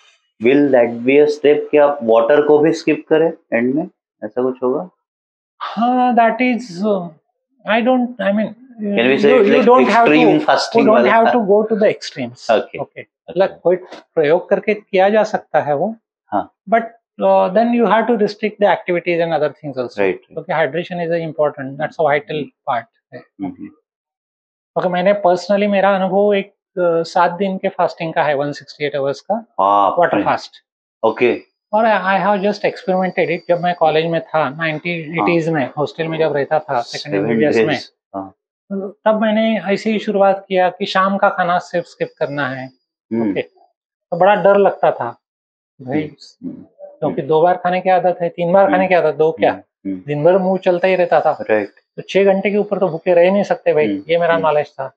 will that be a step कि आप वाटर को भी स्किप करें एंड में, ऐसा कुछ होगा? हाँ, that is I don't, I mean Can we say it's like extreme fasting don't वाला? Have to go to the extremes. Okay. Okay, मतलब कोई प्रयोग करके किया जा सकता है वो, हाँ। But then you have to restrict the activities and other things also. Right. क्योंकि hydration is a important, that's a vital part है। हम्म। ओके, मैंने पर्सनली मेरा अनुभव एक 7 दिन के फास्टिंग का है, 168 आवर्स का वाटर फास्ट। ओके। और I have just experimented it जब मैं कॉलेज में था 1980s में, हॉस्टल में जब रहता था सेकेंड ईयर में। तो तब मैंने ऐसे ही शुरुआत किया कि शाम का खाना सिर्फ स्किप करना है। ओके, तो बड़ा डर लगता था भाई, क्योंकि 2 बार खाने की आदत है, 3 बार खाने की आदत, 2 क्या, दिन भर मुंह चलता ही रहता था। तो 6 घंटे के ऊपर तो भूखे रह नहीं सकते भाई, ये मेरा नॉलेज था।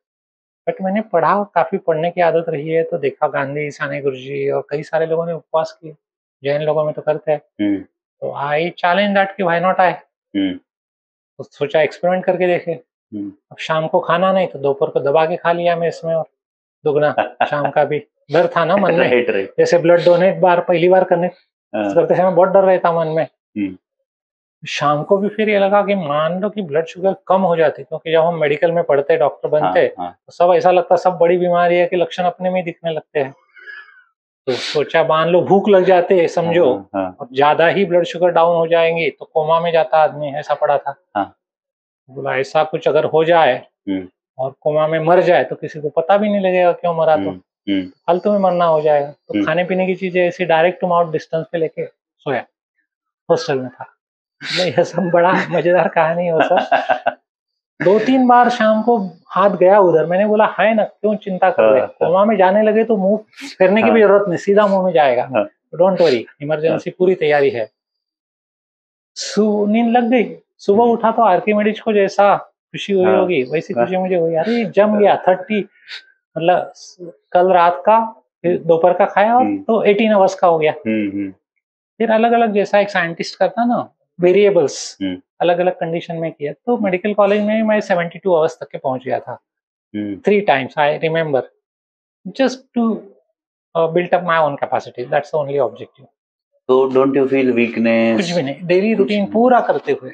बट मैंने पढ़ा, काफी पढ़ने की आदत रही है, तो देखा गांधी, साने गुरुजी और कई सारे लोगों ने उपवास किए, जैन लोगों में तो करते हैं। तो आई चैलेंज दैट कि व्हाई नॉट आई। तो सोचा एक्सपेरिमेंट करके देखे। अब शाम को खाना नहीं तो दोपहर को दबा के खा लिया मैं इसमें, और दुगना शाम का भी। डर था ना मन में, जैसे ब्लड डोनेट बार पहली बार करने करते समय बहुत डर रहता मन में। शाम को भी फिर ये लगा कि मान लो कि ब्लड शुगर कम हो जाती, क्योंकि जब हम मेडिकल में पढ़ते, डॉक्टर बनते, तो सब ऐसा लगता सब बड़ी बीमारी है कि लक्षण अपने में ही दिखने लगते हैं। तो सोचा मान लो भूख लग जाते समझो, और ज्यादा ही ब्लड शुगर डाउन हो जाएंगी तो कोमा में जाता आदमी, ऐसा पड़ा था। बोला ऐसा कुछ अगर हो जाए और कोमा में मर जाए तो किसी को पता भी नहीं लगेगा क्यों मरा, तो फालतू में मरना हो जाएगा। तो खाने पीने की चीजें ऐसी डायरेक्ट टू माउथ डिस्टेंस पे लेके सोया, हॉस्टल में था। यह सब बड़ा मजेदार कहानी हो सर। 2-3 बार शाम को हाथ गया उधर, मैंने बोला है ना, क्यों चिंता कर रहे, कोमा में जाने लगे तो मुंह फेरने की भी जरूरत नहीं, सीधा मुंह में जाएगा, डोंट वरी, इमरजेंसी पूरी तैयारी है। नींद लग गई, सुबह उठा तो आर्किमिडीज को जैसा खुशी हुई होगी वैसी खुशी मुझे हुई। अरे जम गया 30, मतलब कल रात का फिर दोपहर का खाया और तो 18 आवर्स का हो गया। फिर अलग अलग, जैसा एक साइंटिस्ट करता ना, वेरिएबल्स अलग अलग कंडीशन में किया, तो मेडिकल कॉलेज में मैं 72 आवर्स तक के पहुंच गया था। 3 times I remember, just to built up my own capacity, that's the only objective. तो डोंट यू फील वीकनेस? कुछ भी नहीं, डेली रूटीन पूरा करते हुए।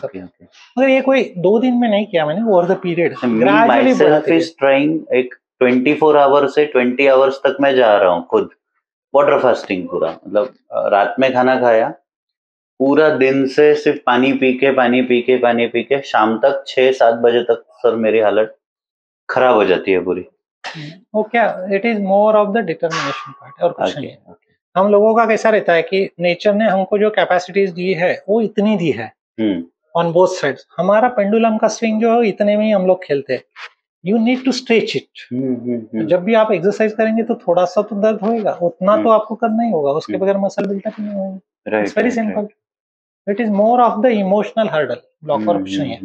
मगर ये कोई 2 दिन में नहीं किया मैंने, ओवर द पीरियड ग्रेजुअली बढ़ाते। इज ट्राइंग एक 24 आवर से 20 आवर्स तक मैं जा रहा हूँ खुद, वाटर फास्टिंग पूरा, मतलब रात में खाना खाया, पूरा दिन से सिर्फ पानी पी के शाम तक 6-7 बजे तक सर मेरी हालत खराब हो जाती है पूरी। Okay, it is more of the determination part और कुछ नहीं। हम लोगों का कैसा रहता है कि नेचर ने हमको जो कैपेसिटीज दी है वो इतनी दी है ऑन बोथ साइड्स। हमारा पेंडुलम का स्विंग जो है इतने में ही हम लोग खेलते हैं। You need to stretch it. जब भी आप एक्सरसाइज करेंगे तो थोड़ा सा तो दर्द होएगा, उतना तो आपको करना ही होगा, उसके बगैर मसल बिल्डअप नहीं होगा। It's very simple. It is more of the emotional hurdle, block और कुछ नहीं है।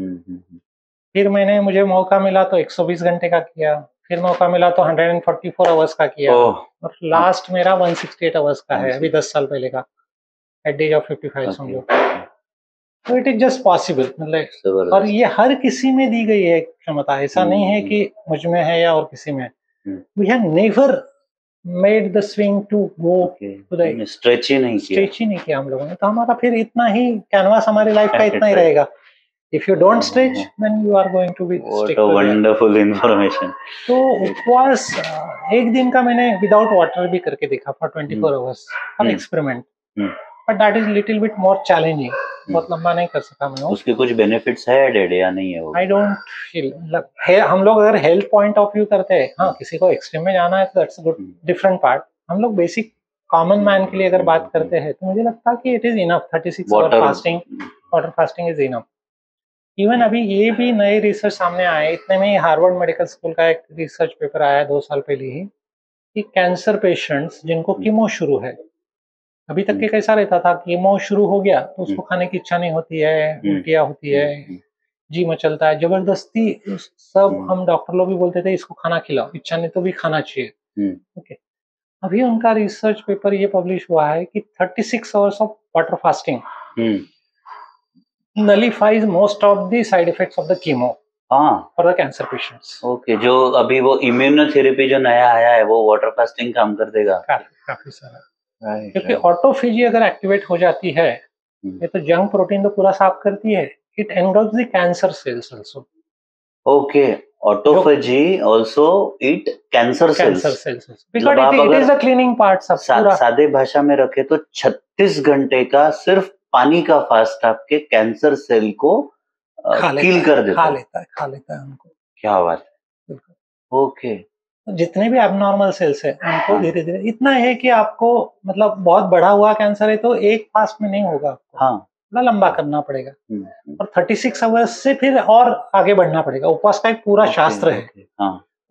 फिर मुझे मौका मिला तो 120 घंटे का किया, फिर मौका मिला तो 144 आवर्स का किया, और लास्ट मेरा 168 आवर्स का है, अभी 10 साल पहले का, एट एज ऑफ 55 समझो। तो इट इज जस्ट पॉसिबल, मतलब, और ये हर किसी में दी गई है क्षमता, ऐसा नहीं है कि मुझ में है या और किसी में। We have never made the swing to go to the stretch ही नहीं किया हम लोगों ने। तो हमारा फिर इतना ही कैनवास हमारी लाइफ का इतना ही रहेगा। If you don't stretch, then you are going to be stick to it. What a wonderful information. तो उपवास एक दिन का मैंने विदाउट वाटर भी करके देखा for 24 hours, for experiment, but that is little bit more challenging. बहुत लंबा नहीं कर सका मैं। उसके कुछ बेनिफिट्स है एडेड या नहीं है वो? आई डोंट फील, हम लोग अगर हेल्थ पॉइंट ऑफ व्यू करते हैं, हाँ किसी को एक्सट्रीम में जाना है तो दैट्स गुड, डिफरेंट पार्ट। हम लोग बेसिक कॉमन मैन के लिए अगर बात करते हैं तो मुझे लगता है कि it is enough 36 hour fasting, water fasting is enough. Even अभी ये भी नए रिसर्च सामने आए, इतने में ही हार्वर्ड मेडिकल स्कूल का एक रिसर्च पेपर आया 2 साल पहले ही, कि कैंसर पेशेंट्स जिनको कीमो शुरू है, अभी तक के कैसा रहता था, कीमो शुरू हो गया तो उसको खाने की इच्छा नहीं होती है, उल्टियाँ होती है, जी मचलता है, जबरदस्ती सब हम डॉक्टर लोग भी बोलते थे इसको खाना खिलाओ, इच्छा नहीं तो भी खाना चाहिए। ओके, अभी उनका रिसर्च पेपर ये पब्लिश हुआ है कि 36 hours of water fasting nullifies most of the side effects of the chemo for the cancer patients. Okay, जो अभी वो इम्यूनोथेरेपी जो नया आया है वो वाटर फास्टिंग काम कर देगा काफी सारा, क्योंकि ऑटोफेजी अगर एक्टिवेट हो जाती है ये तो जंक प्रोटीन तो पूरा साफ करती है, it engulfs the cancer cells also. Okay, autophagy also eat cancer cells because it is the cleaning part सब पूरा। सादे भाषा में रखे तो 36 घंटे का सिर्फ पानी का फास्ट आपके कैंसर सेल को किल कर देता है, खा लेता है उनको। क्या बात है। ओके, जितने भी एबनॉर्मल सेल्स है उनको धीरे धीरे, इतना है कि आपको मतलब बहुत बढ़ा हुआ कैंसर है तो एक फास्ट में नहीं होगा, थोड़ा लंबा करना पड़ेगा, और 36 आवर्स से फिर और आगे बढ़ना पड़ेगा। उपवास का एक पूरा शास्त्र है,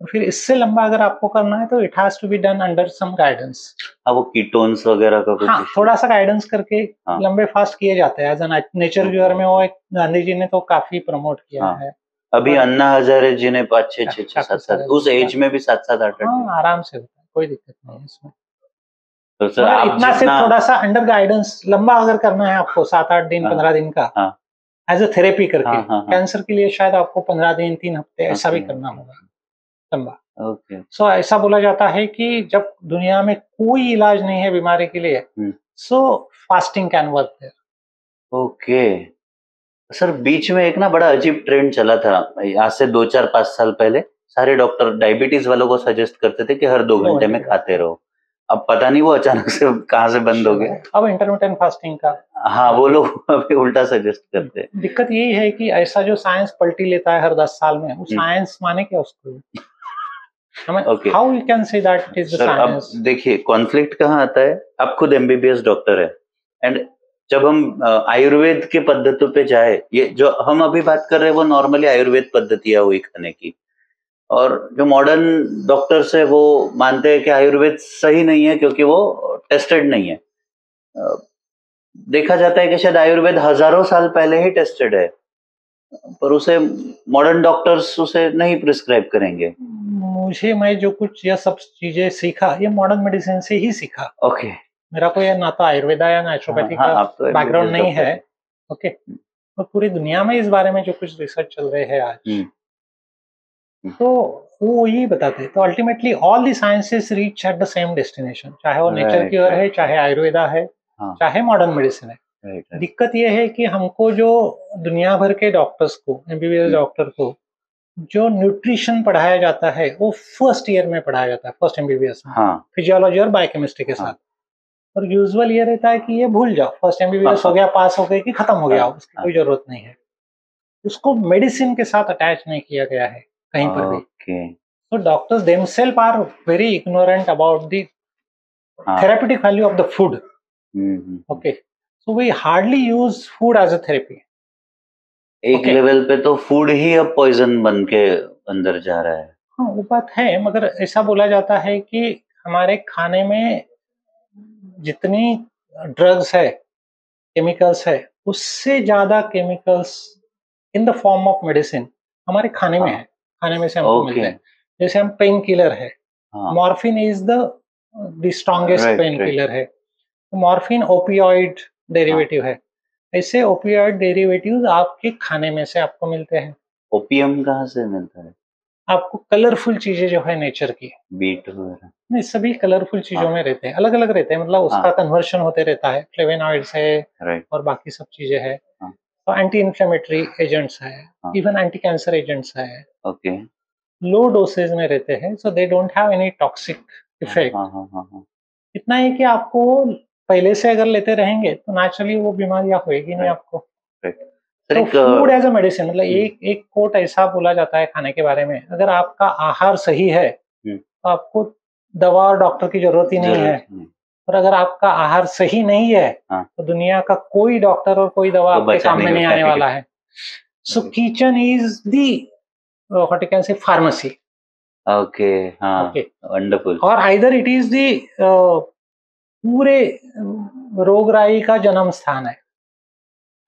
तो फिर इससे लंबा अगर आपको करना है तो it has to be done under some guidance. वो कीटोन्स वगैरह का कुछ थोड़ा सा गाइडेंस करके लंबे फास्ट किए जाते हैं एज एन नेचर क्यूर में। वो एक गांधी जी ने तो काफी प्रमोट किया है। अभी अन्ना हजारे जी ने 5 6 7 उस एज में भी 7 7 8 आराम से होता है, कोई दिक्कत नहीं है इसमें। तो सर आप इतना सिर्फ थोड़ा सा अंडर गाइडेंस लंबा अगर करना है आपको 7 8 दिन 15 दिन का एज ए थेरेपी करके, कैंसर के लिए शायद आपको 15 दिन 3 हफ्ते ऐसा भी करना होगा लंबा। सो ऐसा बोला जाता है कि जब दुनिया में कोई इलाज नहीं है बीमारी के लिए, so fasting can work there. Okay sir, बीच में एक ना बड़ा अजीब ट्रेंड चला था आज से 2 4 5 साल पहले। सारे डॉक्टर डायबिटीज वालों को सजेस्ट करते थे कि हर 2 घंटे में खाते रहो। अब पता नहीं वो अचानक से कहाँ से बंद हो गया। अब इंटरमिटेंट फास्टिंग का वो लोग अभी उल्टा सजेस्ट करते हैं। दिक्कत यही है कि ऐसा जो साइंस पलटी लेता है हर 10 साल में, वो साइंस माने क्या उसको? How you can say that it is the science? अब देखिए कॉन्फ्लिक्ट कहाँ आता है। आप खुद MBBS डॉक्टर है, एंड जब हम आयुर्वेद के पद्धतियों पे जाए, ये जो हम अभी बात कर रहे हैं वो नॉर्मली आयुर्वेद पद्धतियां हुई खाने की, और जो मॉडर्न डॉक्टर्स है वो मानते हैं कि आयुर्वेद सही नहीं है क्योंकि वो टेस्टेड नहीं है। देखा जाता है कि शायद आयुर्वेद हजारों साल पहले ही टेस्टेड है, पर उसे मॉडर्न डॉक्टर्स उसे नहीं प्रिस्क्राइब करेंगे। मैं जो कुछ यह सब चीजें सीखा ये मॉडर्न मेडिसिन से ही सीखा। ओके, मेरा कोई ना तो आयुर्वेदा या नेचुरोपैथी का बैकग्राउंड नहीं है। ओके, तो पूरी दुनिया में इस बारे में जो कुछ रिसर्च चल रहे हैं आज, तो वो यही बताते हैं। तो ultimately all the sciences reach at the same destination, चाहे वो नेचर क्योर है, चाहे आयुर्वेदा है, चाहे मॉडर्न मेडिसिन है। दिक्कत ये है कि हमको जो दुनिया भर के डॉक्टर्स को, MBBS डॉक्टर को जो न्यूट्रिशन पढ़ाया जाता है वो फर्स्ट ईयर में पढ़ाया जाता है, फर्स्ट MBBS में, फिजियोलॉजी और बायोकेमिस्ट्री के साथ। और यूजुअल ये रहता है कि ये भूल जाओ, फर्स्ट MBBS हो गया, पास हो गए कि खत्म हो गया, उसकी कोई जरूरत नहीं है। उसको मेडिसिन के साथ अटैच नहीं किया गया है कहीं पर भी। तो doctors themselves are very ignorant about the therapeutic value of the food. Okay, so we hardly use food as a therapy. एक लेवल पे तो फूड ही अब पॉइजन बन के अंदर जा रहा है। हाँ, वो बात है, मगर ऐसा बोला जाता है कि हमारे खाने में जितनी ड्रग्स है, केमिकल्स है, उससे ज्यादा chemicals in the form of medicine हमारे खाने में है, खाने में से हमको मिलते हैं। जैसे हम पेन किलर है, morphine is the strongest pain killer है, मॉर्फिन ओपियोइड डेरिवेटिव है। ऐसे ओपियोइड डेरिवेटिव्स आपके खाने में से आपको मिलते हैं। ओपियम कहाँ से मिलता है? आपको कलरफुल चीजें जो है नेचर की, बीट वगैरह, नहीं सभी कलरफुल चीजों में रहते हैं, अलग अलग रहते हैं, मतलब उसका कन्वर्शन होते रहता है। फ्लेवेनॉइड्स है और बाकी सब चीजें है, तो एंटी इन्फ्लेमेटरी एजेंट्स है, इवन एंटी कैंसर एजेंट्स है। ओके, लो डोसेज में रहते हैं, so they don't have any toxic effect. इतना है कि आपको पहले से अगर लेते रहेंगे तो नेचुरली वो बीमारियां होएगी नहीं आपको। तो फूड एज अ मेडिसिन, मतलब एक कोट ऐसा बोला जाता है खाने के बारे में, अगर आपका आहार सही है तो आपको दवा और डॉक्टर की जरूरत ही नहीं है। और अगर आपका आहार सही नहीं है तो दुनिया का कोई डॉक्टर और कोई दवा आपके काम में नहीं आने वाला है. सो kitchen is the what you can say pharmacy. Okay, हाँ, वंडरफुल. और आइदर इट इज दी पूरे रोगराई का जन्म स्थान है.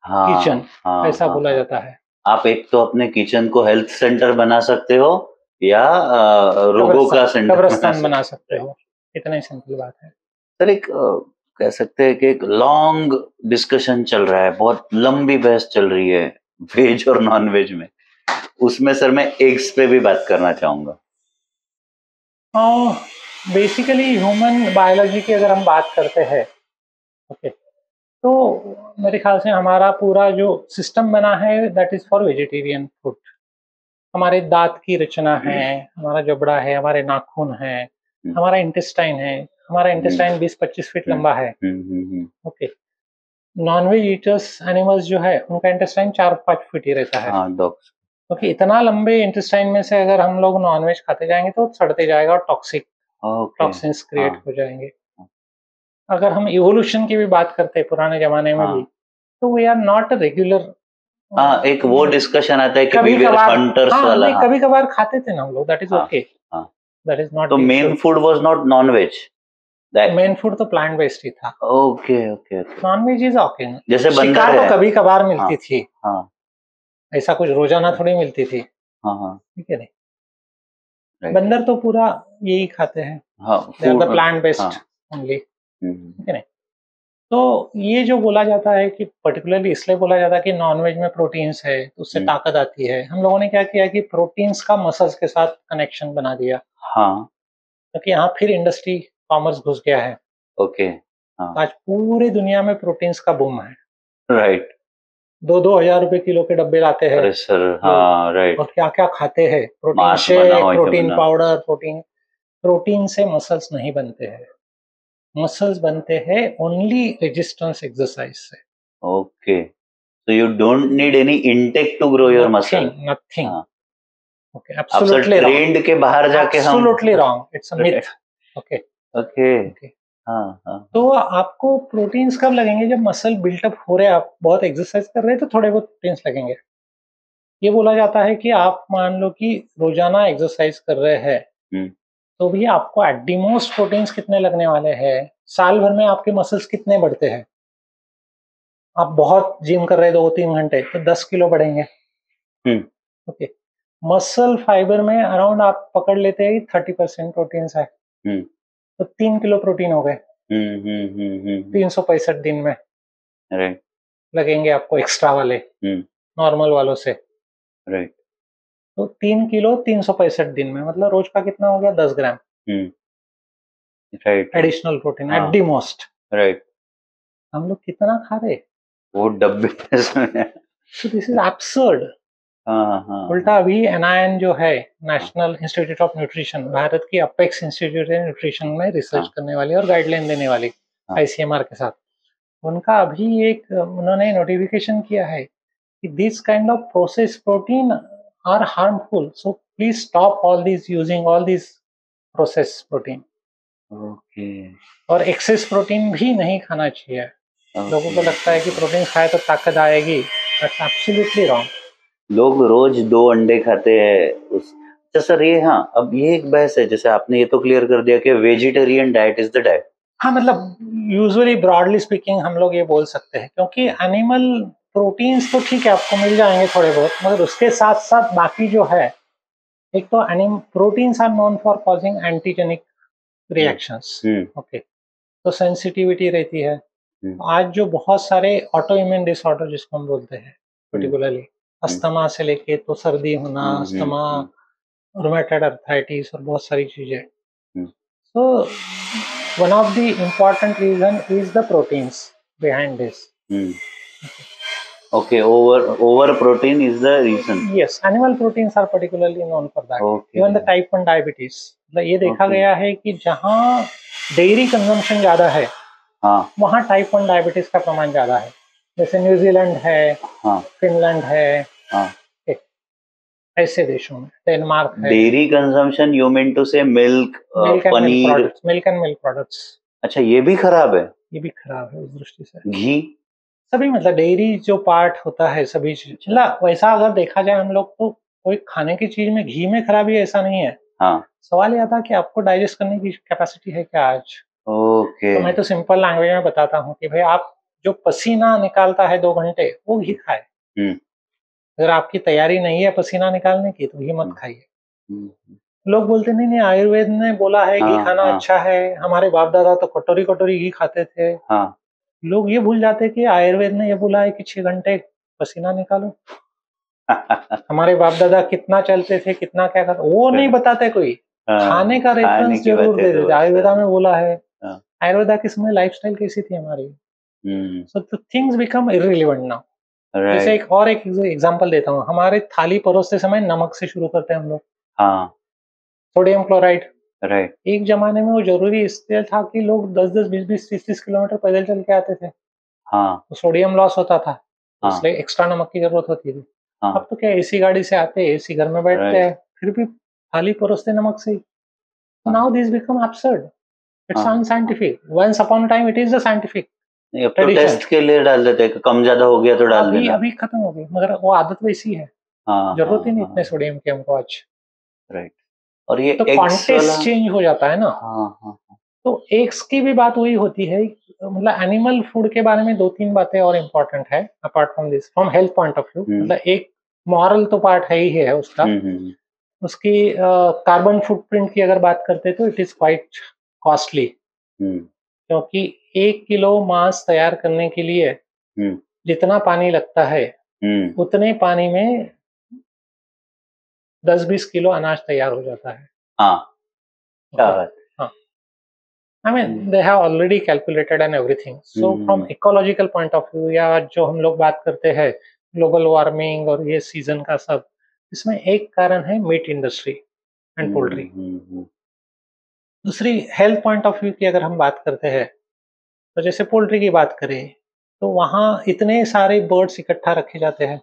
किचन ऐसा बोला जाता है. आप एक तो अपने किचन को हेल्थ सेंटर बना सकते हो या रोगों का सेंटर कब्रिस्तान बना सकते हो. इतना ही सिंपल बात है. सर, एक कह सकते हैं कि एक लॉन्ग डिस्कशन चल रहा है, बहुत लंबी बहस चल रही है वेज और नॉन वेज में. उसमें सर मैं एग्स पे भी बात करना चाहूंगा. बेसिकली ह्यूमन बायोलॉजी की अगर हम बात करते हैं, ओके, तो मेरे ख्याल से हमारा पूरा जो सिस्टम बना है that is for vegetarian food. हमारे दांत की रचना है, हमारा जबड़ा है, हमारे नाखून है, हमारा इंटेस्टाइन है. हमारा इंटेस्टाइन 20-25 फीट लंबा है. ओके. नॉनवेज ईटर्स एनिमल्स जो है उनका इंटेस्टाइन 4-5 फीट ही रहता है. डॉग्स. ओके. इतना लंबे इंटेस्टाइन में से अगर हम लोग नॉनवेज खाते जाएंगे तो सड़ते जाएगा और टॉक्सिन्स क्रिएट हो जाएंगे. अगर हम इवोल्यूशन की भी बात करते हैं पुराने जमाने में भी, तो वी आर नॉट रेगुलर. एक वो डिस्कशन आता है कि वी वर हंटर्स वाला. कभी कभार खाते थे ना हम लोग. That is okay. That is not. तो main food was not nonveg. Main food तो प्लांट बेस्ड ही था. ओके. Nonveg is okay. जैसे शिकार तो कभी कभार मिलती थी. ऐसा कुछ रोजाना थोड़ी मिलती थी. ठीक है नहीं. बंदर तो पूरा यही खाते हैं. Plant based only. ठीक है नहीं. तो ये जो बोला जाता है कि पर्टिकुलरली इसलिए बोला जाता है कि नॉनवेज में प्रोटीन्स है तो उससे ताकत आती है. हम लोगों ने क्या किया कि प्रोटीन्स का मसल्स के साथ कनेक्शन बना दिया. क्योंकि यहाँ फिर इंडस्ट्री कॉमर्स घुस गया है. ओके. आज पूरी दुनिया में प्रोटीन्स का बूम है. राइट. 2,000 रुपए किलो के डब्बे लाते हैं. अरे सर, राइट. और क्या क्या खाते हैं. Protein shake, protein powder, protein से मसल्स नहीं बनते हैं. मसल्स बनते हैं ओनली रेजिस्टेंस एक्सरसाइज से. Okay. So you don't need any intake to grow your muscle. Nothing. Okay. Absolutely trend के बाहर जाके हम. Absolutely wrong. It's a myth. Okay. तो आपको प्रोटीन्स कब लगेंगे? जब मसल बिल्टअप हो रहे हैं, आप बहुत एक्सरसाइज कर रहे हैं तो थोड़े बहुत प्रोटीन्स लगेंगे. ये बोला जाता है कि आप मान लो कि रोजाना एक्सरसाइज कर रहे हैं तो भी आपको एट दी मोस्ट प्रोटीन्स कितने लगने वाले हैं? साल भर में आपके मसल्स कितने बढ़ते हैं? आप बहुत जिम कर रहे हैं 2-3 घंटे तो 10 किलो बढ़ेंगे. ओके. मसल फाइबर में अराउंड आप पकड़ लेते हैं 30% प्रोटीन्स है. तो 3 किलो प्रोटीन हो गए 365 दिन में. राइट. लगेंगे आपको एक्स्ट्रा वाले नॉर्मल वालों से. राइट. तो 3 किलो 365 दिन में मतलब रोज का कितना हो गया? 10 gram. Right. Additional protein at the most. Right. हम लोग कितना खा रहे? वो डब्बे. So this is absurd. उल्टा अभी NIN जो है national institute of nutrition, Bharat की अपेक्स इंस्टीट्यूट है न्यूट्रिशन में रिसर्च करने वाली और गाइडलाइन देने वाली ICMR के साथ. उनका अभी एक उन्होंने नोटिफिकेशन किया है कि this kind of process protein are harmful. So please stop all this using all this process protein. Okay. और एक्सेस प्रोटीन भी नहीं खाना चाहिए. लोगों को लगता है कि प्रोटीन खाए तो ताकत आएगी. That's absolutely wrong. लोग रोज 2 अंडे खाते हैं. अच्छा सर, ये अब ये एक बहस है. जैसे आपने ये तो क्लियर कर दिया कि vegetarian diet is the diet. मतलब यूजुअली ब्रॉडली स्पीकिंग हम लोग ये बोल सकते हैं क्योंकि एनिमल प्रोटीन्स तो ठीक है आपको मिल जाएंगे थोड़े बहुत, मगर उसके साथ साथ बाकी जो है, एक तो proteins are known for causing antigenic reactions. Okay. तो सेंसिटिविटी रहती है. आज जो बहुत सारे ऑटो इम्यून डिसऑर्डर जिसको हम बोलते हैं, पर्टिकुलरली अस्थमा से लेके तो सर्दी होना, अस्थमा, रूमेटॉइड अर्थराइटिस और बहुत सारी चीजें. So one of the important reason is the proteins behind this. Okay, over protein is the reason. Yes, animal proteins are particularly known for that. Okay. Even the type 1 diabetes. ये देखा गया है कि जहाँ डेयरी कंजम्पशन ज्यादा है, वहाँ टाइप 1 डायबिटीज का प्रमाण ज्यादा है. जैसे न्यूजीलैंड है, फिनलैंड है, ऐसे देशों में, डेनमार्क है. Dairy consumption, you mean to say milk, paneer, milk and milk products. अच्छा, ये भी खराब है? ये भी खराब है उस दृष्टि से। घी? सभी मतलब डेयरी जो पार्ट होता है सभी चीज, मतलब वैसा अगर देखा जाए हम लोग तो कोई खाने की चीज में घी में खराबी है ऐसा नहीं है। हाँ। सवाल यह था कि आपको डाइजेस्ट करने की कैपेसिटी है क्या आज। ओके। तो मैं तो सिंपल लैंग्वेज में बताता हूँ कि भाई आप जो पसीना निकालता है 2 घंटे वो घी खाए। अगर आपकी तैयारी नहीं है पसीना निकालने की तो घी मत खाइए। लोग बोलते नहीं नहीं आयुर्वेद ने बोला है घी खाना अच्छा है, हमारे बाप दादा तो कटोरी कटोरी घी खाते थे। लोग ये भूल जाते कि आयुर्वेद ने ये बोला है कि 6 घंटे पसीना निकालो। हमारे बाप दादा कितना चलते थे, कितना क्या करते, वो नहीं बताते कोई। खाने का रेफरेंस जरूर दे देते, आयुर्वेदा में बोला है। आयुर्वेदा के समय लाइफस्टाइल कैसी थी हमारी। So the things become irrelevant now. जैसे एक एग्जांपल देता हूँ, हमारे थाली परोसते समय नमक से शुरू करते हैं हम लोग। Sodium chloride. राइट। एक जमाने में वो जरूरी इसलिए था कि लोग 10-10, 20-20, 30-30 किलोमीटर पैदल चल के आते थे। तो सोडियम लॉस होता था, इसलिए एक्स्ट्रा नमक की जरूरत होती थी। अब तो क्या एसी गाड़ी से आते हैं, एसी घर में बैठते हैं, फिर भी थाली परोसते नमक से ही। Now this become absurd, it's unscientific. Once upon a time it is the scientific tradition. Taste के लिए डाल देते हैं, कम ज्यादा हो गया तो डाल देना। अभी खत्म हो गई, मगर वो आदत वैसी है। जरूरत ही नहीं इतने सोडियम की हमको आज। राइट। और ये तो कॉन्टेक्स्ट चेंज हो जाता है ना। तो एग्स की भी बात वही होती है, मतलब एनिमल फूड के बारे में 2-3 बातें और इम्पोर्टेंट है apart from this, from health point of view. मतलब एक मॉरल तो पार्ट है ही है उसका। उसकी कार्बन फुटप्रिंट की अगर बात करते तो इट इज क्वाइट कॉस्टली, क्योंकि 1 किलो मांस तैयार करने के लिए जितना पानी लगता है उतने पानी में 10-20 किलो अनाज तैयार हो जाता है। I mean, they have already calculated and everything. So from ecological point of view, या जो हम लोग बात करते हैं ग्लोबल वार्मिंग और ये सीजन का सब, इसमें एक कारण है मीट इंडस्ट्री एंड पोल्ट्री। दूसरी हेल्थ पॉइंट ऑफ व्यू की अगर हम बात करते हैं तो जैसे पोल्ट्री की बात करें तो वहाँ इतने सारे बर्ड्स इकट्ठा रखे जाते हैं,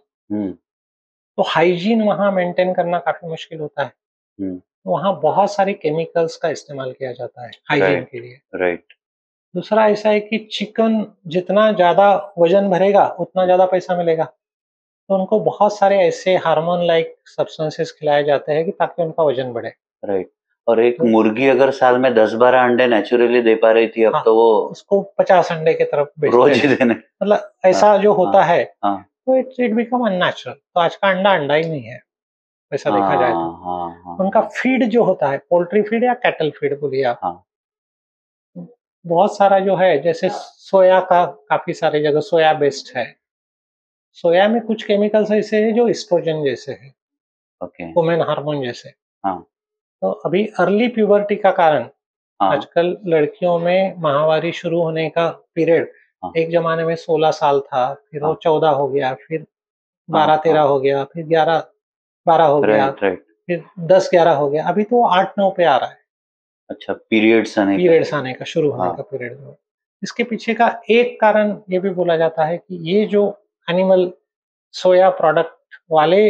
तो हाइजीन वहाँ मेंटेन करना काफी मुश्किल होता है। वहाँ बहुत सारे केमिकल्स का इस्तेमाल किया जाता है हाइजीन के लिए। राइट। दूसरा ऐसा है कि चिकन जितना ज्यादा वजन भरेगा उतना ज्यादा पैसा मिलेगा, तो उनको बहुत सारे ऐसे हार्मोन लाइक सब्सटेंसेस खिलाए जाते हैं कि ताकि उनका वजन बढ़े। राइट। और एक मुर्गी अगर साल में 10-12 अंडे नेचुरली दे पा रही थी, अब तो वो उसको 50 अंडे की तरफ रोज ही देने, मतलब ऐसा जो होता है तो इट बिकम अननेचुरल। तो आज का अंडा ही नहीं है वैसा देखा जाए तो। उनका फीड जो होता है पोल्ट्री फीड या कैटल फीड बोलिए आप, बहुत सारा जो है, जैसे सोया का काफी सारी जगह सोया बेस्ड है। सोया में कुछ केमिकल्स ऐसे हैं जो एस्ट्रोजन जैसे है, वुमेन हार्मोन जैसे। तो अभी अर्ली प्यूबर्टी का कारण आजकल लड़कियों में माहवारी शुरू होने का पीरियड एक जमाने में 16 साल था, फिर वो 14 हो गया, फिर 12-13 हो गया, फिर 11-12 हो गया, फिर 10-11 हो गया, अभी तो 8-9 पे आ रहा है। अच्छा, पीरियड्स आने का शुरू होने का पीरियड। इसके पीछे का एक कारण ये भी बोला जाता है कि ये जो एनिमल सोया प्रोडक्ट वाले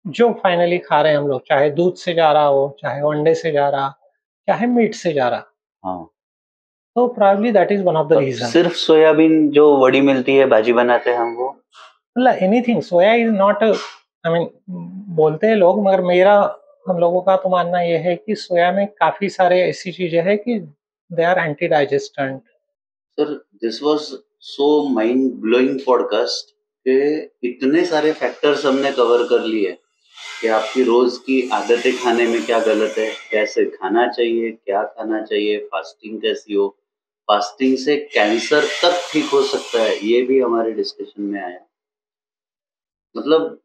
जो फाइनली खा रहे हैं हम लोग, चाहे दूध से जा रहा हो, चाहे अंडे से जा रहा, चाहे मीट से जा रहा, तो probably that is one of the reason. सिर्फ सोयाबीन जो वड़ी मिलती है भाजी बनाते हैं हम वो, मतलब anything, soya is not, I mean बोलते हैं लोग, मगर मेरा हम लोगों का तो मानना यह है कि सोया में काफी सारे ऐसी चीजें हैं कि they are anti digestant. Sir, this was so mind blowing podcast के इतने सारे फैक्टर्स हमने कवर कर लिए कि आपकी रोज की आदतें खाने में क्या गलत है, कैसे खाना चाहिए, क्या खाना चाहिए, फास्टिंग कैसी हो, फास्टिंग से कैंसर तक ठीक हो सकता है, ये भी हमारे डिस्कशन में आया। मतलब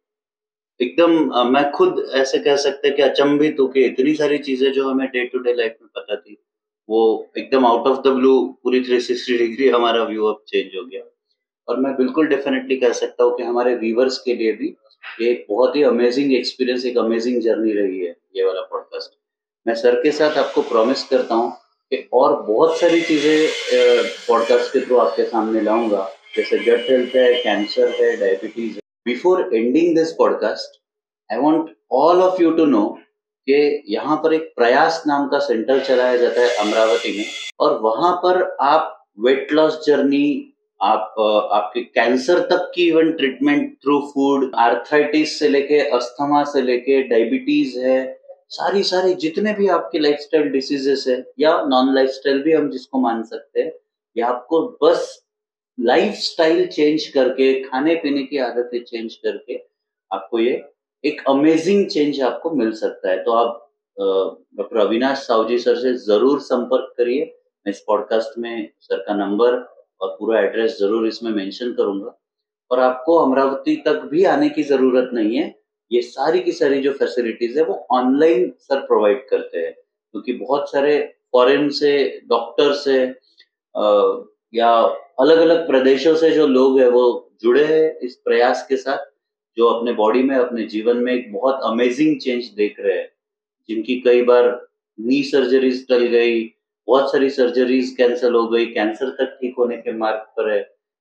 एकदम मैं खुद ऐसे कह सकते हैं कि अचंभित हो के इतनी सारी चीजें जो हमें डे टू डे लाइफ में पता थी, वो एकदम आउट ऑफ द ब्लू पूरी 360 डिग्री हमारा व्यू अब चेंज हो गया। और मैं बिल्कुल डेफिनेटली कह सकता हूँ कि हमारे व्यूवर्स के लिए भी ये एक बहुत ही अमेजिंग एक्सपीरियंस, एक अमेजिंग जर्नी रही है ये वाला पॉडकास्ट। मैं सर के साथ आपको प्रॉमिस करता हूँ कि और बहुत सारी चीजें पॉडकास्ट के थ्रू आपके सामने लाऊंगा, जैसे गट हेल्थ है, कैंसर है, डायबिटीज है। Before ending this podcast, I want all of you to know कि यहाँ पर एक प्रयास नाम का सेंटर चलाया जाता है अमरावती में, और वहां पर आप वेट लॉस जर्नी, आप आपके कैंसर तक की even treatment through food, arthritis से लेके अस्थमा से लेके डायबिटीज है, सारी सारी जितने भी आपके लाइफस्टाइल डिसीजेस है या नॉन लाइफस्टाइल भी हम जिसको मान सकते हैं, ये आपको बस लाइफस्टाइल चेंज करके, खाने पीने की आदतें चेंज करके आपको ये एक अमेजिंग चेंज आपको मिल सकता है। तो आप डॉक्टर अविनाश साहू जी सर से जरूर संपर्क करिए। मैं इस पॉडकास्ट में सर का नंबर और पूरा एड्रेस जरूर इसमें मेंशन करूंगा, और आपको अमरावती तक भी आने की जरूरत नहीं है। ये सारी की सारी जो फैसिलिटीज है वो ऑनलाइन सर प्रोवाइड करते हैं, क्योंकि बहुत सारे फॉरेन से डॉक्टर्स है या अलग अलग प्रदेशों से जो लोग हैं वो जुड़े हैं इस प्रयास के साथ, जो अपने बॉडी में, अपने जीवन में एक बहुत अमेजिंग चेंज देख रहे हैं, जिनकी कई बार नी सर्जरीज टल गई, बहुत सारी सर्जरीज कैंसिल हो गई, कैंसर तक ठीक होने के मार्ग पर है।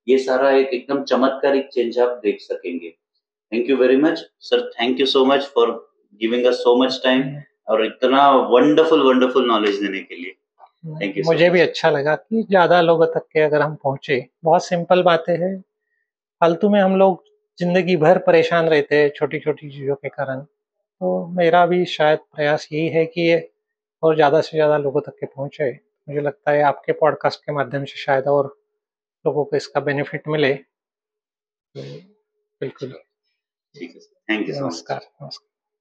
ये सारा एक एकदम चमत्कारिक चेंज आप देख सकेंगे। Thank you very much sir, thank you so much for giving us so much time और इतना वंडरफुल वंडरफुल नॉलेज देने के लिए। Thank you. मुझे भी अच्छा लगा कि ज्यादा लोगों तक के अगर हम पहुंचे, बहुत सिंपल बातें हैं। फालतू में हम लोग जिंदगी भर परेशान रहते हैं छोटी छोटी चीजों के कारण। तो मेरा भी शायद प्रयास यही है कि ये और ज्यादा से ज्यादा लोगों तक के पहुंचे। मुझे लगता है आपके पॉडकास्ट के माध्यम से शायद और लोगों को इसका बेनिफिट मिले। तो बिल्कुल। ठीक है, थैंक यू सो मच। नमस्कार।